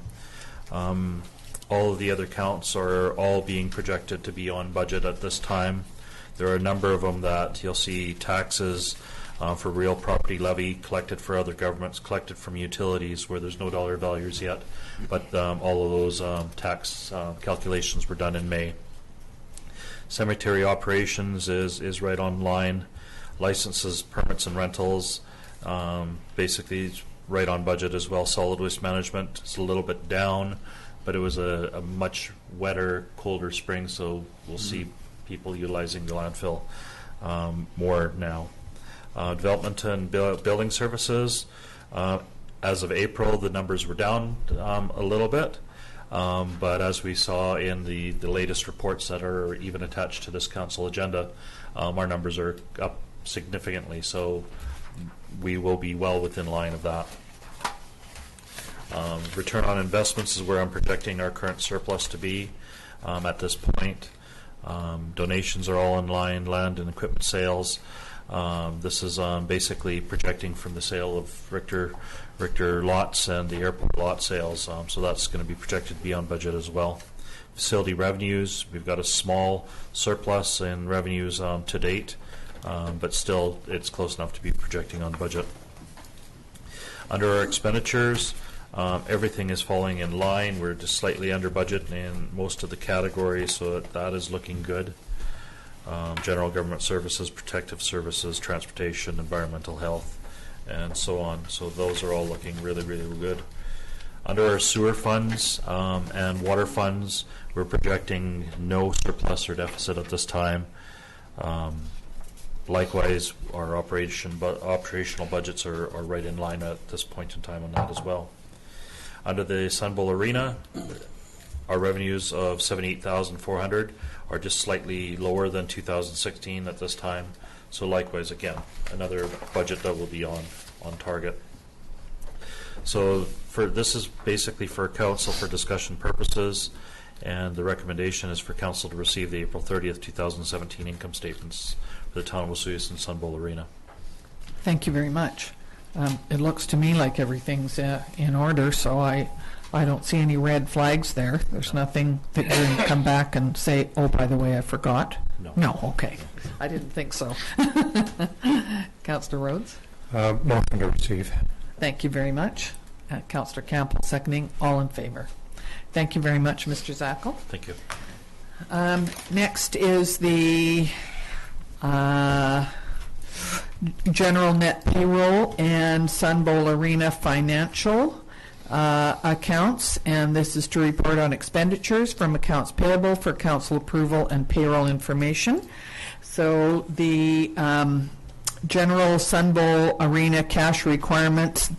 All of the other counts are all being projected to be on budget at this time. There are a number of them that you'll see taxes for real property levy collected for other governments, collected from utilities where there's no dollar values yet, but all of those tax calculations were done in May. Cemetery operations is right on line. Licenses, permits, and rentals, basically right on budget as well. Solid waste management is a little bit down, but it was a much wetter, colder spring, so we'll see people utilizing the landfill more now. Development and building services, as of April, the numbers were down a little bit, but as we saw in the latest reports that are even attached to this council agenda, our numbers are up significantly, so we will be well within line of that. Return on investments is where I'm projecting our current surplus to be at this point. Donations are all in line. Land and equipment sales. This is basically projecting from the sale of Richter lots and the airport lot sales. So that's going to be projected to be on budget as well. Facility revenues, we've got a small surplus in revenues to date, but still it's close enough to be projecting on budget. Under our expenditures, Everything is falling in line. We're just slightly under budget in most of the categories, so that is looking good. General government services, protective services, transportation, environmental health, and so on. So those are all looking really, really good. Under our sewer funds and water funds, we're projecting no surplus or deficit at this time. Likewise, our operational budgets are right in line at this point in time on that as well. Under the Sun Bowl Arena, our revenues of $78,400 are just slightly lower than 2016 at this time. So likewise, again, another budget that will be on target. So this is basically for council for discussion purposes, and the recommendation is for council to receive the April 30th, 2017 income statements for the town of Osoyoos and Sun Bowl Arena. Thank you very much. It looks to me like everything's in order, so I don't see any red flags there. There's nothing that you're going to come back and say, oh, by the way, I forgot? No, okay. I didn't think so. Councillor Rhodes? Motion to receive. Thank you very much. Councillor Campbell seconding. All in favor. Thank you very much, Mr. Zackel. Thank you. Next is the general net payroll and Sun Bowl Arena financial accounts, and this is to report on expenditures from accounts payable for council approval and payroll information. So the general Sun Bowl Arena cash requirements,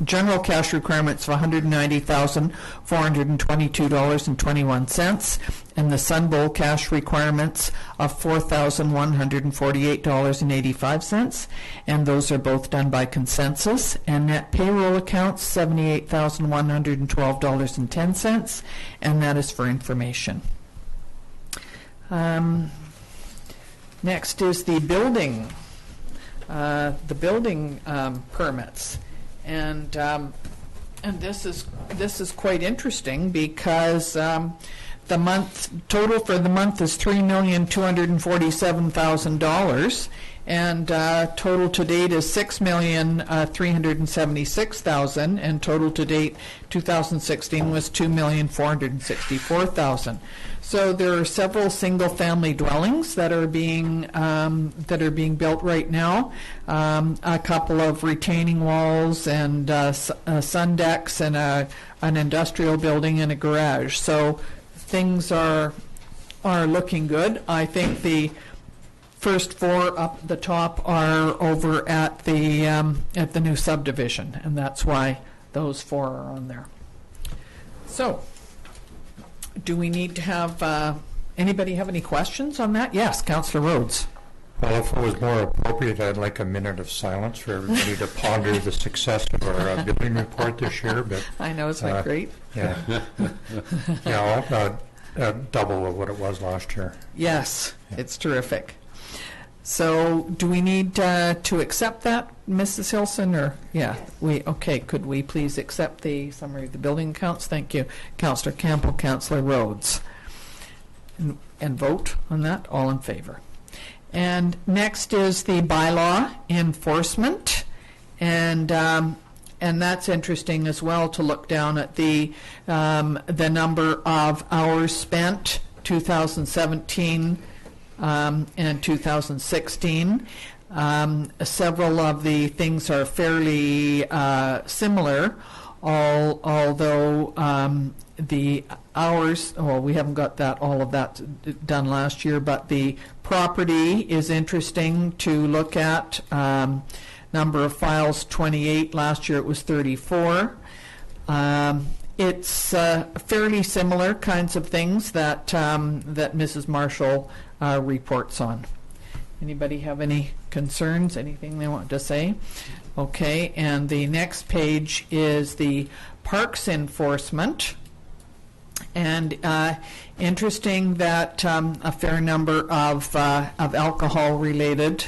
general cash requirements of $190,422.21, and the Sun Bowl cash requirements of $4,148.85, and those are both done by consensus. And net payroll accounts $78,112.10, and that is for information. Next is the building. Permits, and this is quite interesting because the month total for the month is $3,247,000, and total to date is $6,376,000, and total to date 2016 was $2,464,000. So there are several single-family dwellings that are being built right now. A couple of retaining walls and sun decks and an industrial building and a garage. So things are looking good. I think the first four up the top are over at the new subdivision, and that's why those four are on there. So, do we need to have anybody have any questions on that? Yes, Councillor Rhodes. Well, if it was more appropriate, I'd like a minute of silence for everybody to ponder the success of our building report this year. But I know it's been great. Yeah, double of what it was last year. Yes, it's terrific. So, do we need to accept that, Mrs. Hilson, or okay? Could we please accept the summary of the building accounts? Thank you, Councillor Campbell, Councillor Rhodes, and vote on that. All in favor. And next is the bylaw enforcement, and that's interesting as well to look down at the number of hours spent, 2017. And 2016. Several of the things are fairly similar, although the hours, we haven't got all of that done last year, but the property is interesting to look at. Number of files, 28. Last year it was 34. It's fairly similar kinds of things that Mrs. Marshall reports on. Anybody have any concerns, anything they want to say? Okay, and the next page is the parks enforcement. And interesting that a fair number of alcohol-related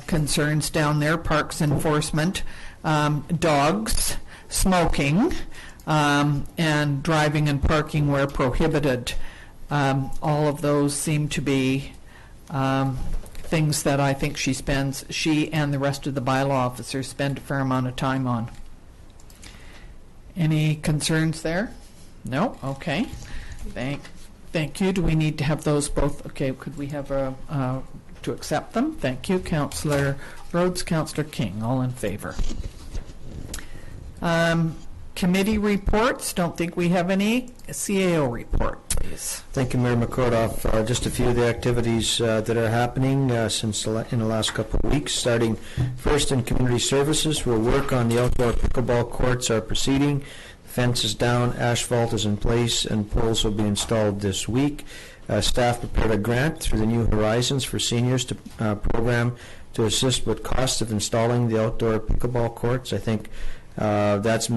concerns down there, parks enforcement, dogs, smoking, and driving and parking where prohibited. All of those seem to be things that I think she and the rest of the bylaw officers spend a fair amount of time on. Any concerns there? No? Okay. Thank you. Do we need to have those both? Okay, could we have to accept them? Thank you. Councillor Rhodes, Councillor King, all in favor. Committee reports, don't think we have any. CAO report, please. Thank you, Mayor McCordoff. Just a few of the activities that are happening since in the last couple of weeks. Starting first in community services, we'll work on the outdoor pickleball courts are proceeding. Fence is down, asphalt is in place, and poles will be installed this week. Staff prepared a grant through the New Horizons for Seniors program to assist with costs of installing the outdoor pickleball courts. I think that's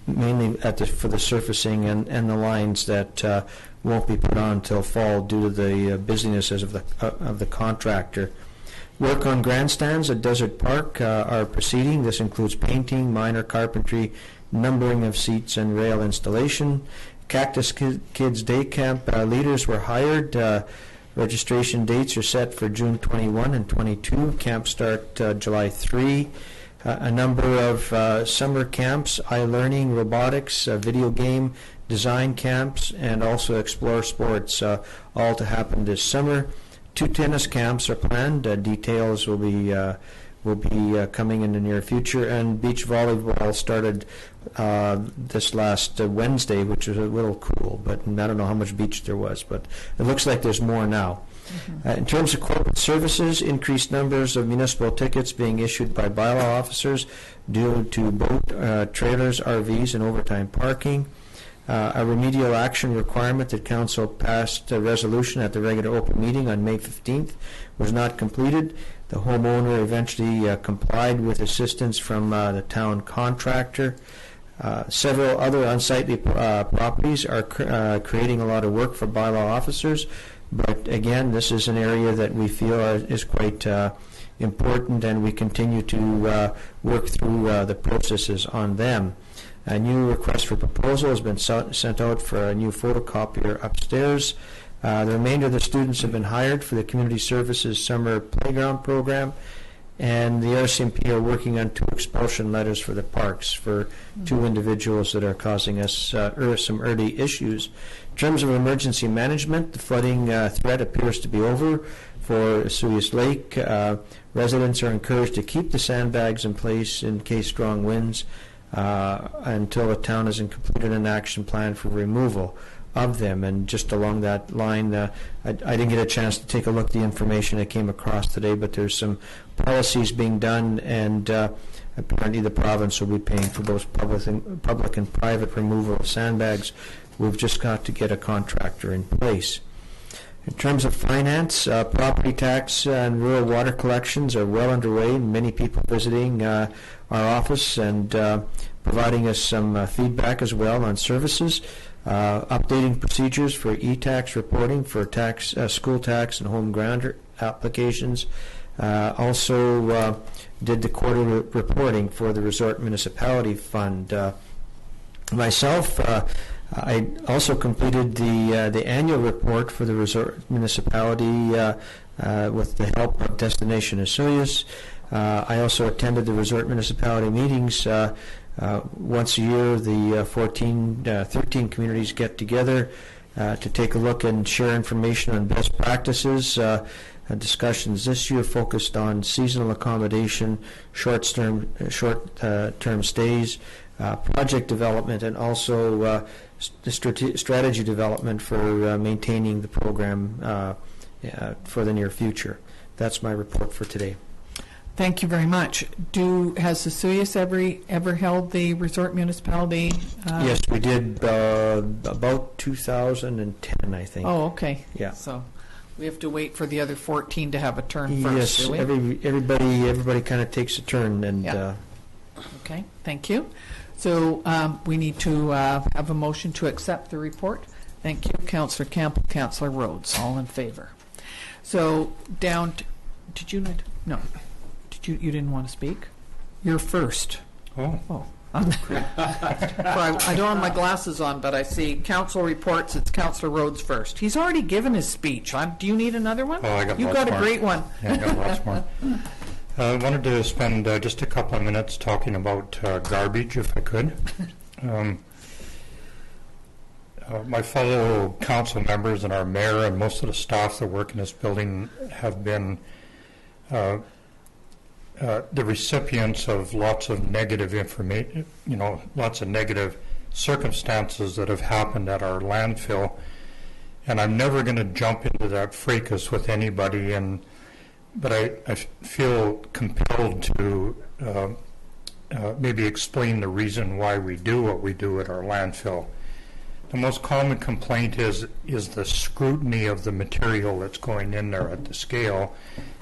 mainly for the surfacing and the lines that won't be put on until fall due to the busyness of the contractor. Work on grandstands at Desert Park are proceeding. This includes painting, minor carpentry, numbering of seats, and rail installation. Cactus Kids Day Camp leaders were hired. Registration dates are set for June 21 and 22. Camp start July 3. A number of summer camps, iLearning, robotics, video game design camps, and also Explore Sports, all to happen this summer. 2 tennis camps are planned. Details will be coming in the near future. And beach volleyball started this last Wednesday, which was a little cool, but I don't know how much beach there was, but it looks like there's more now. In terms of corporate services, increased numbers of municipal tickets being issued by bylaw officers due to boat, trailers, RVs, and overtime parking. A remedial action requirement that Council passed a resolution at the regular open meeting on May 15th was not completed. The homeowner eventually complied with assistance from the town contractor. Several other unsightly properties are creating a lot of work for bylaw officers. But again, this is an area that we feel is quite important, and we continue to work through the processes on them. A new request for proposal has been sent out for a new photocopier upstairs. The remainder of the students have been hired for the Community Services Summer Playground Program, and the RCMP are working on 2 expulsion letters for the parks for 2 individuals that are causing us some early issues. In terms of emergency management, the flooding threat appears to be over for Osoyoos Lake. Residents are encouraged to keep the sandbags in place in case strong winds until the town has completed an action plan for removal of them. And just along that line, I didn't get a chance to take a look at the information that came across today, but there's some policies being done, and apparently the province will be paying for both public and private removal of sandbags. We've just got to get a contractor in place. In terms of finance, property tax and rural water collections are well underway. Many people visiting our office and providing us some feedback as well on services. Updating procedures for e-tax reporting for tax, school tax and home grant applications. Also did the quarterly reporting for the Resort Municipality Fund. Myself, I also completed the annual report for the Resort Municipality with the help of Destination Osoyoos. I also attended the Resort Municipality meetings. Once a year, the 13 communities get together to take a look and share information on best practices. Discussions this year focused on seasonal accommodation, short-term stays, project development, and also strategy development for maintaining the program for the near future. That's my report for today. Thank you very much. Has Osoyoos ever held the Resort Municipality? Yes, we did about 2010, I think. Oh, okay. Yeah. So we have to wait for the other 14 to have a turn first, yes, do we? everybody kind of takes a turn. And yeah. Okay, thank you. So we need to have a motion to accept the report. Thank you, Councillor Campbell, Councillor Rhodes, all in favor. So down to, did you not? No. You didn't want to speak? You're first. Oh. I don't have my glasses on, but I see council reports. It's Councillor Rhodes first. He's already given his speech. Do you need another one? Oh, I got You've got a great one. Yeah, I got lots more. I wanted to spend just a couple of minutes talking about garbage, if I could. My fellow council members and our mayor and most of the staff that work in this building have been the recipients of lots of negative information, lots of negative circumstances that have happened at our landfill. And I'm never going to jump into that fracas with anybody, but I feel compelled to maybe explain the reason why we do what we do at our landfill. The most common complaint is the scrutiny of the material that's going in there at the scale,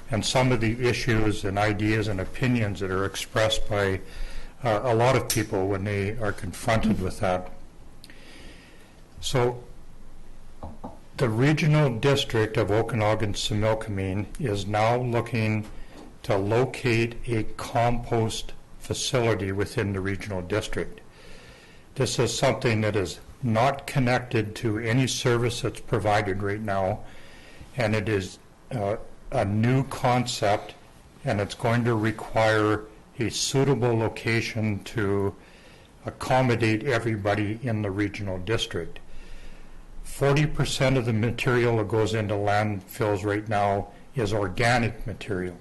and some of the issues and ideas and opinions that are expressed by a lot of people when they are confronted with that. So the regional district of Okanagan-Similkameen is now looking to locate a compost facility within the regional district. This is something that is not connected to any service that's provided right now, and it is a new concept, and it's going to require a suitable location to accommodate everybody in the regional district. 40% of the material that goes into landfills right now is organic material.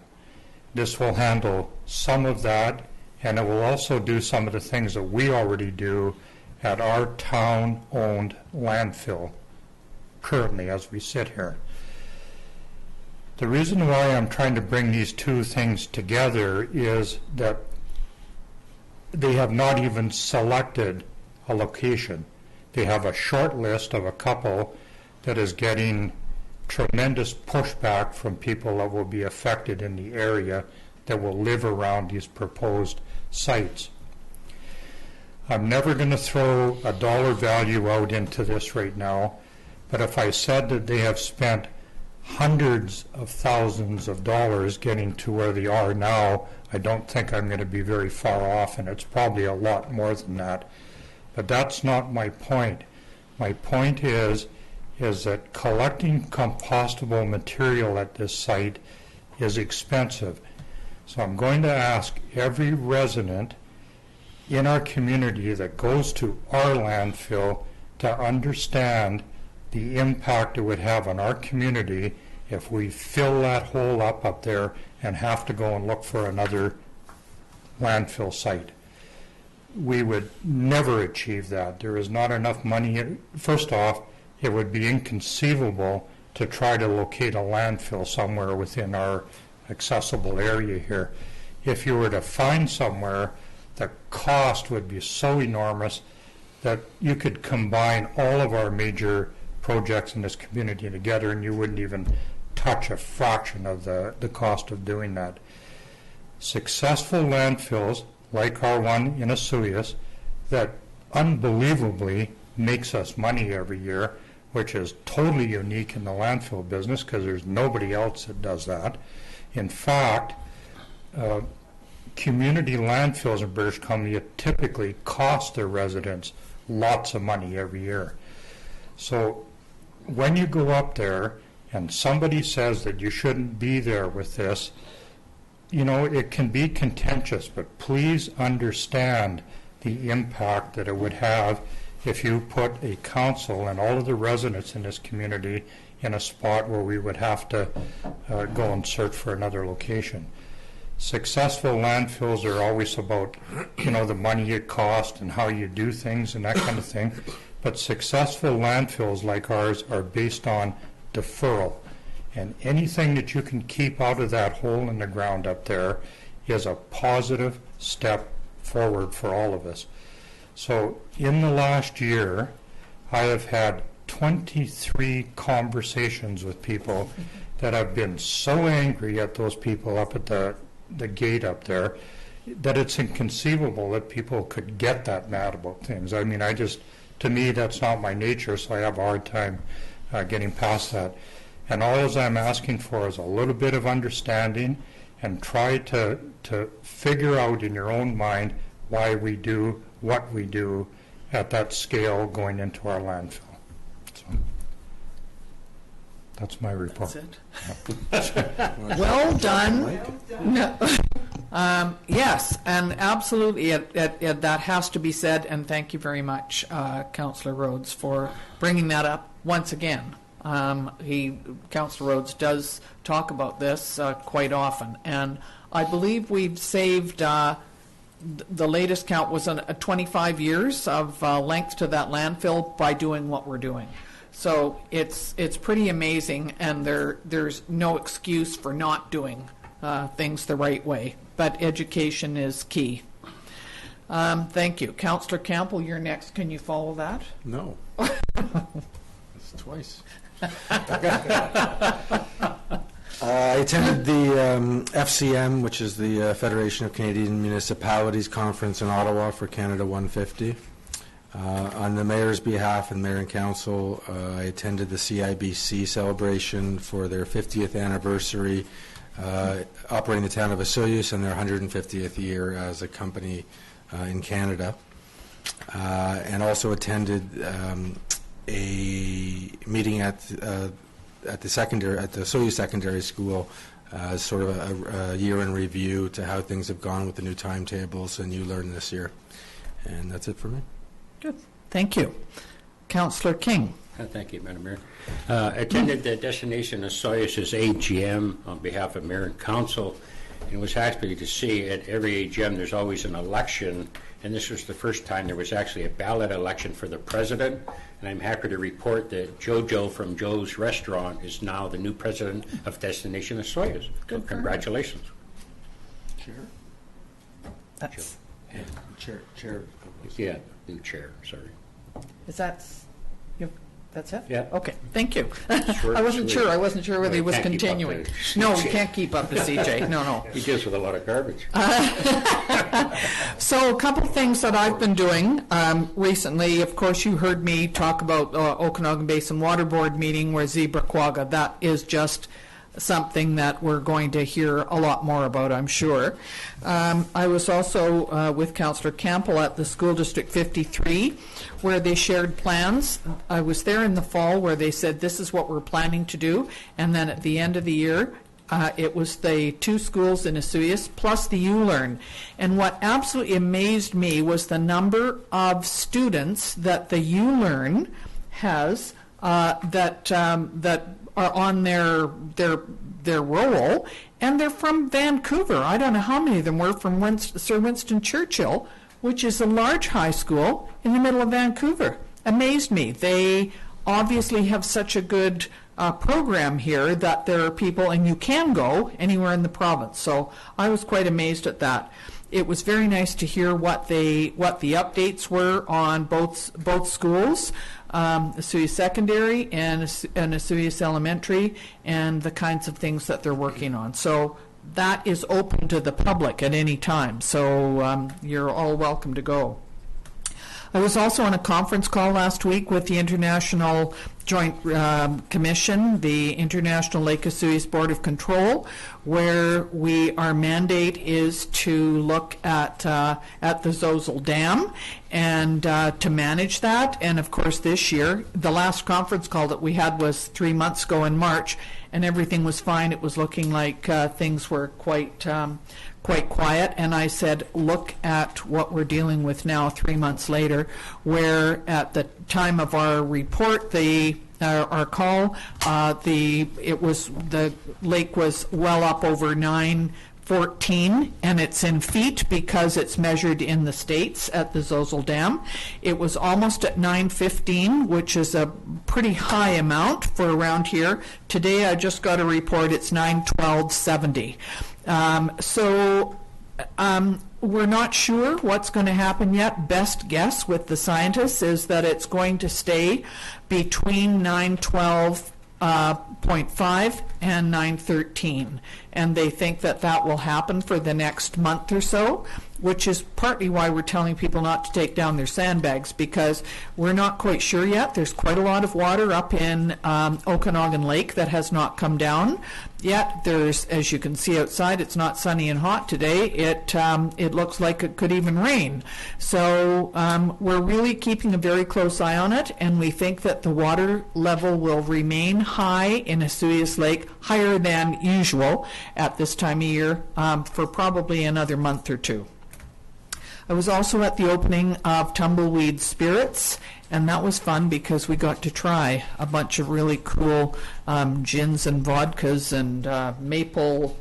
This will handle some of that, and it will also do some of the things that we already do at our town-owned landfill currently as we sit here. The reason why I'm trying to bring these two things together is that they have not even selected a location. They have a short list of a couple that is getting tremendous pushback from people that will be affected in the area that will live around these proposed sites. I'm never going to throw a dollar value out into this right now, but if I said that they have spent hundreds of thousands of dollars getting to where they are now, I don't think I'm going to be very far off, and it's probably a lot more than that. But that's not my point. My point is that collecting compostable material at this site is expensive. So I'm going to ask every resident in our community that goes to our landfill to understand the impact it would have on our community if we fill that hole up there and have to go and look for another landfill site. We would never achieve that. There is not enough money. First off, it would be inconceivable to try to locate a landfill somewhere within our accessible area here. If you were to find somewhere, the cost would be so enormous that you could combine all of our major projects in this community together and you wouldn't even touch a fraction of the cost of doing that. Successful landfills, like our one in Osoyoos, that unbelievably makes us money every year, which is totally unique in the landfill business because there's nobody else that does that. In fact, community landfills in British Columbia typically cost their residents lots of money every year. So when you go up there and somebody says that you shouldn't be there with this, it can be contentious, but please understand the impact that it would have if you put a council and all of the residents in this community in a spot where we would have to go and search for another location. Successful landfills are always about, the money it costs and how you do things and that kind of thing. But successful landfills like ours are based on deferral. And anything that you can keep out of that hole in the ground up there is a positive step forward for all of us. So in the last year, I have had 23 conversations with people that have been so angry at those people up at the gate up there that it's inconceivable that people could get that mad about things. I mean, to me, that's not my nature, so I have a hard time getting past that. And all I'm asking for is a little bit of understanding and try to figure out in your own mind why we do what we do at that scale going into our landfill. So that's my report. That's it. Well done. No, Yes, and absolutely, that has to be said, and thank you very much, Councillor Rhodes, for bringing that up once again. Councillor Rhodes does talk about this quite often, and I believe we've saved, the latest count was 25 years of length to that landfill by doing what we're doing. So it's pretty amazing, and there's no excuse for not doing things the right way. But education is key. Thank you. Councillor Campbell, you're next. Can you follow that? No. It's twice. I attended the FCM, which is the Federation of Canadian Municipalities Conference in Ottawa for Canada 150. On the mayor's behalf and mayor and council, I attended the CIBC celebration for their 50th anniversary, operating the town of Osoyoos and their 150th year as a company in Canada, and also attended a meeting at the Osoyoos Secondary School, sort of a year in review to how things have gone with the new timetables and you learn this year. And that's it for me. Good. Thank you. Councillor King. Thank you, Madam Mayor. Attended the Destination Osoyoos' AGM on behalf of Mayor and Council, and it was happy to see at every AGM there's always an election, and this was the first time there was actually a ballot election for the president, and I'm happy to report that Jojo from Joe's Restaurant is now the new president of Destination Osoyoos. So congratulations. Chair? That's, Chair. Yeah, new chair, sorry. is that, that's it? Yeah. Okay, thank you. Short, I wasn't sweet. sure. I wasn't sure whether he Well, was can't keep up continuing. with No, we CJ. can't keep up to CJ. No. He deals with a lot of garbage. So a couple things that I've been doing recently. Of course, you heard me talk about Okanagan Basin Water Board meeting where Zebra Quagga. That is just something that we're going to hear a lot more about, I'm sure. I was also with Councillor Campbell at the School District 53 where they shared plans. I was there in the fall where they said this is what we're planning to do, and then at the end of the year it was the 2 schools in Osoyoos plus the ULearn. And what absolutely amazed me was the number of students that the ULearn has that are on their roll, and they're from Vancouver. I don't know how many of them were from Sir Winston Churchill, which is a large high school in the middle of Vancouver. Amazed me. They obviously have such a good program here that there are people, and you can go anywhere in the province. So I was quite amazed at that. It was very nice to hear what the updates were on both schools, Osoyoos Secondary and Osoyoos Elementary, and the kinds of things that they're working on. So that is open to the public at any time. So you're all welcome to go. I was also on a conference call last week with the International Joint Commission, the International Lake Osoyoos Board of Control, where our mandate is to look at the Zozel Dam and to manage that. And of course this year, the last conference call that we had was 3 months ago in March, and everything was fine. It was looking like things were quite quiet, and I said, look at what we're dealing with now 3 months later, where at the time of our report, our call, the lake was well up over 914, and it's in feet because it's measured in the States at the Zozel Dam. It was almost at 915, which is a pretty high amount for around here. Today I just got a report, it's 912.70. We're not sure what's going to happen yet. Best guess with the scientists is that it's going to stay between 912.5 and 913, and they think that will happen for the next month or so. which is partly why we're telling people not to take down their sandbags, because we're not quite sure yet. There's quite a lot of water up in Okanagan Lake that has not come down yet. There's, as you can see outside, it's not sunny and hot today. It looks like it could even rain. So we're really keeping a very close eye on it, and we think that the water level will remain high in Osoyoos Lake, higher than usual at this time of year, for probably another month or two. I was also at the opening of Tumbleweed Spirits, and that was fun because we got to try a bunch of really cool gins and vodkas and maple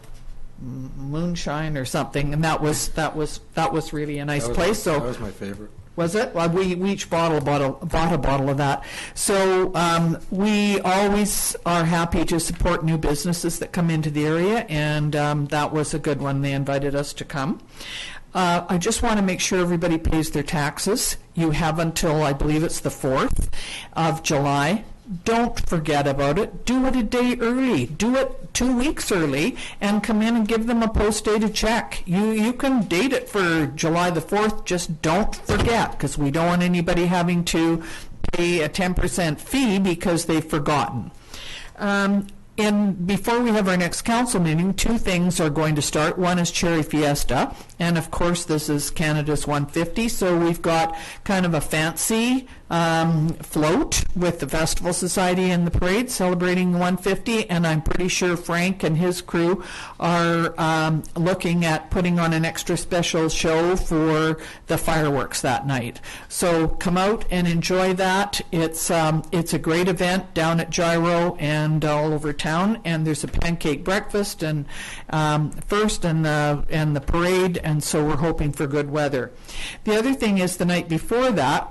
moonshine or something, and that was really a nice place. That was my favorite. Was it? Well, we each bought a bottle of that. So we always are happy to support new businesses that come into the area, and that was a good one. They invited us to come. I just want to make sure everybody pays their taxes. You have until, I believe it's the 4th of July. Don't forget about it. Do it a day early. Do it 2 weeks early and come in and give them a post-dated check. You can date it for July the 4th. Just don't forget, because we don't want anybody having to pay a 10% fee because they've forgotten. And before we have our next council meeting, 2 things are going to start. One is Cherry Fiesta, and of course this is Canada's 150, so we've got kind of a fancy float with the Festival Society and the parade celebrating 150, and I'm pretty sure Frank and his crew are looking at putting on an extra special show for the fireworks that night. So come out and enjoy that. It's a great event down at Gyro and all over town, and there's a pancake breakfast and first and the parade, and so we're hoping for good weather. The other thing is the night before that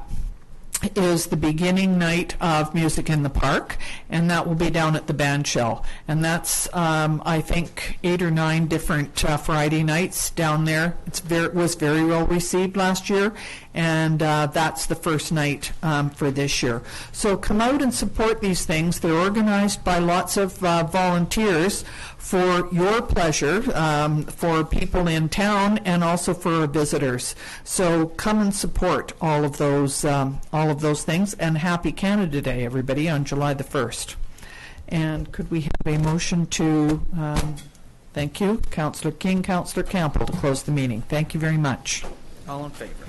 is the beginning night of Music in the Park, and that will be down at the Band Shell. And that's, I think, 8 or 9 different Friday nights down there. It was very well received last year, and that's the first night for this year. So come out and support these things. They're organized by lots of volunteers for your pleasure, for people in town, and also for visitors. So come and support all of those things, and happy Canada Day, everybody, on July the 1st. And could we have a motion to, thank you, Councillor King, Councillor Campbell, to close the meeting. Thank you very much. All in favor?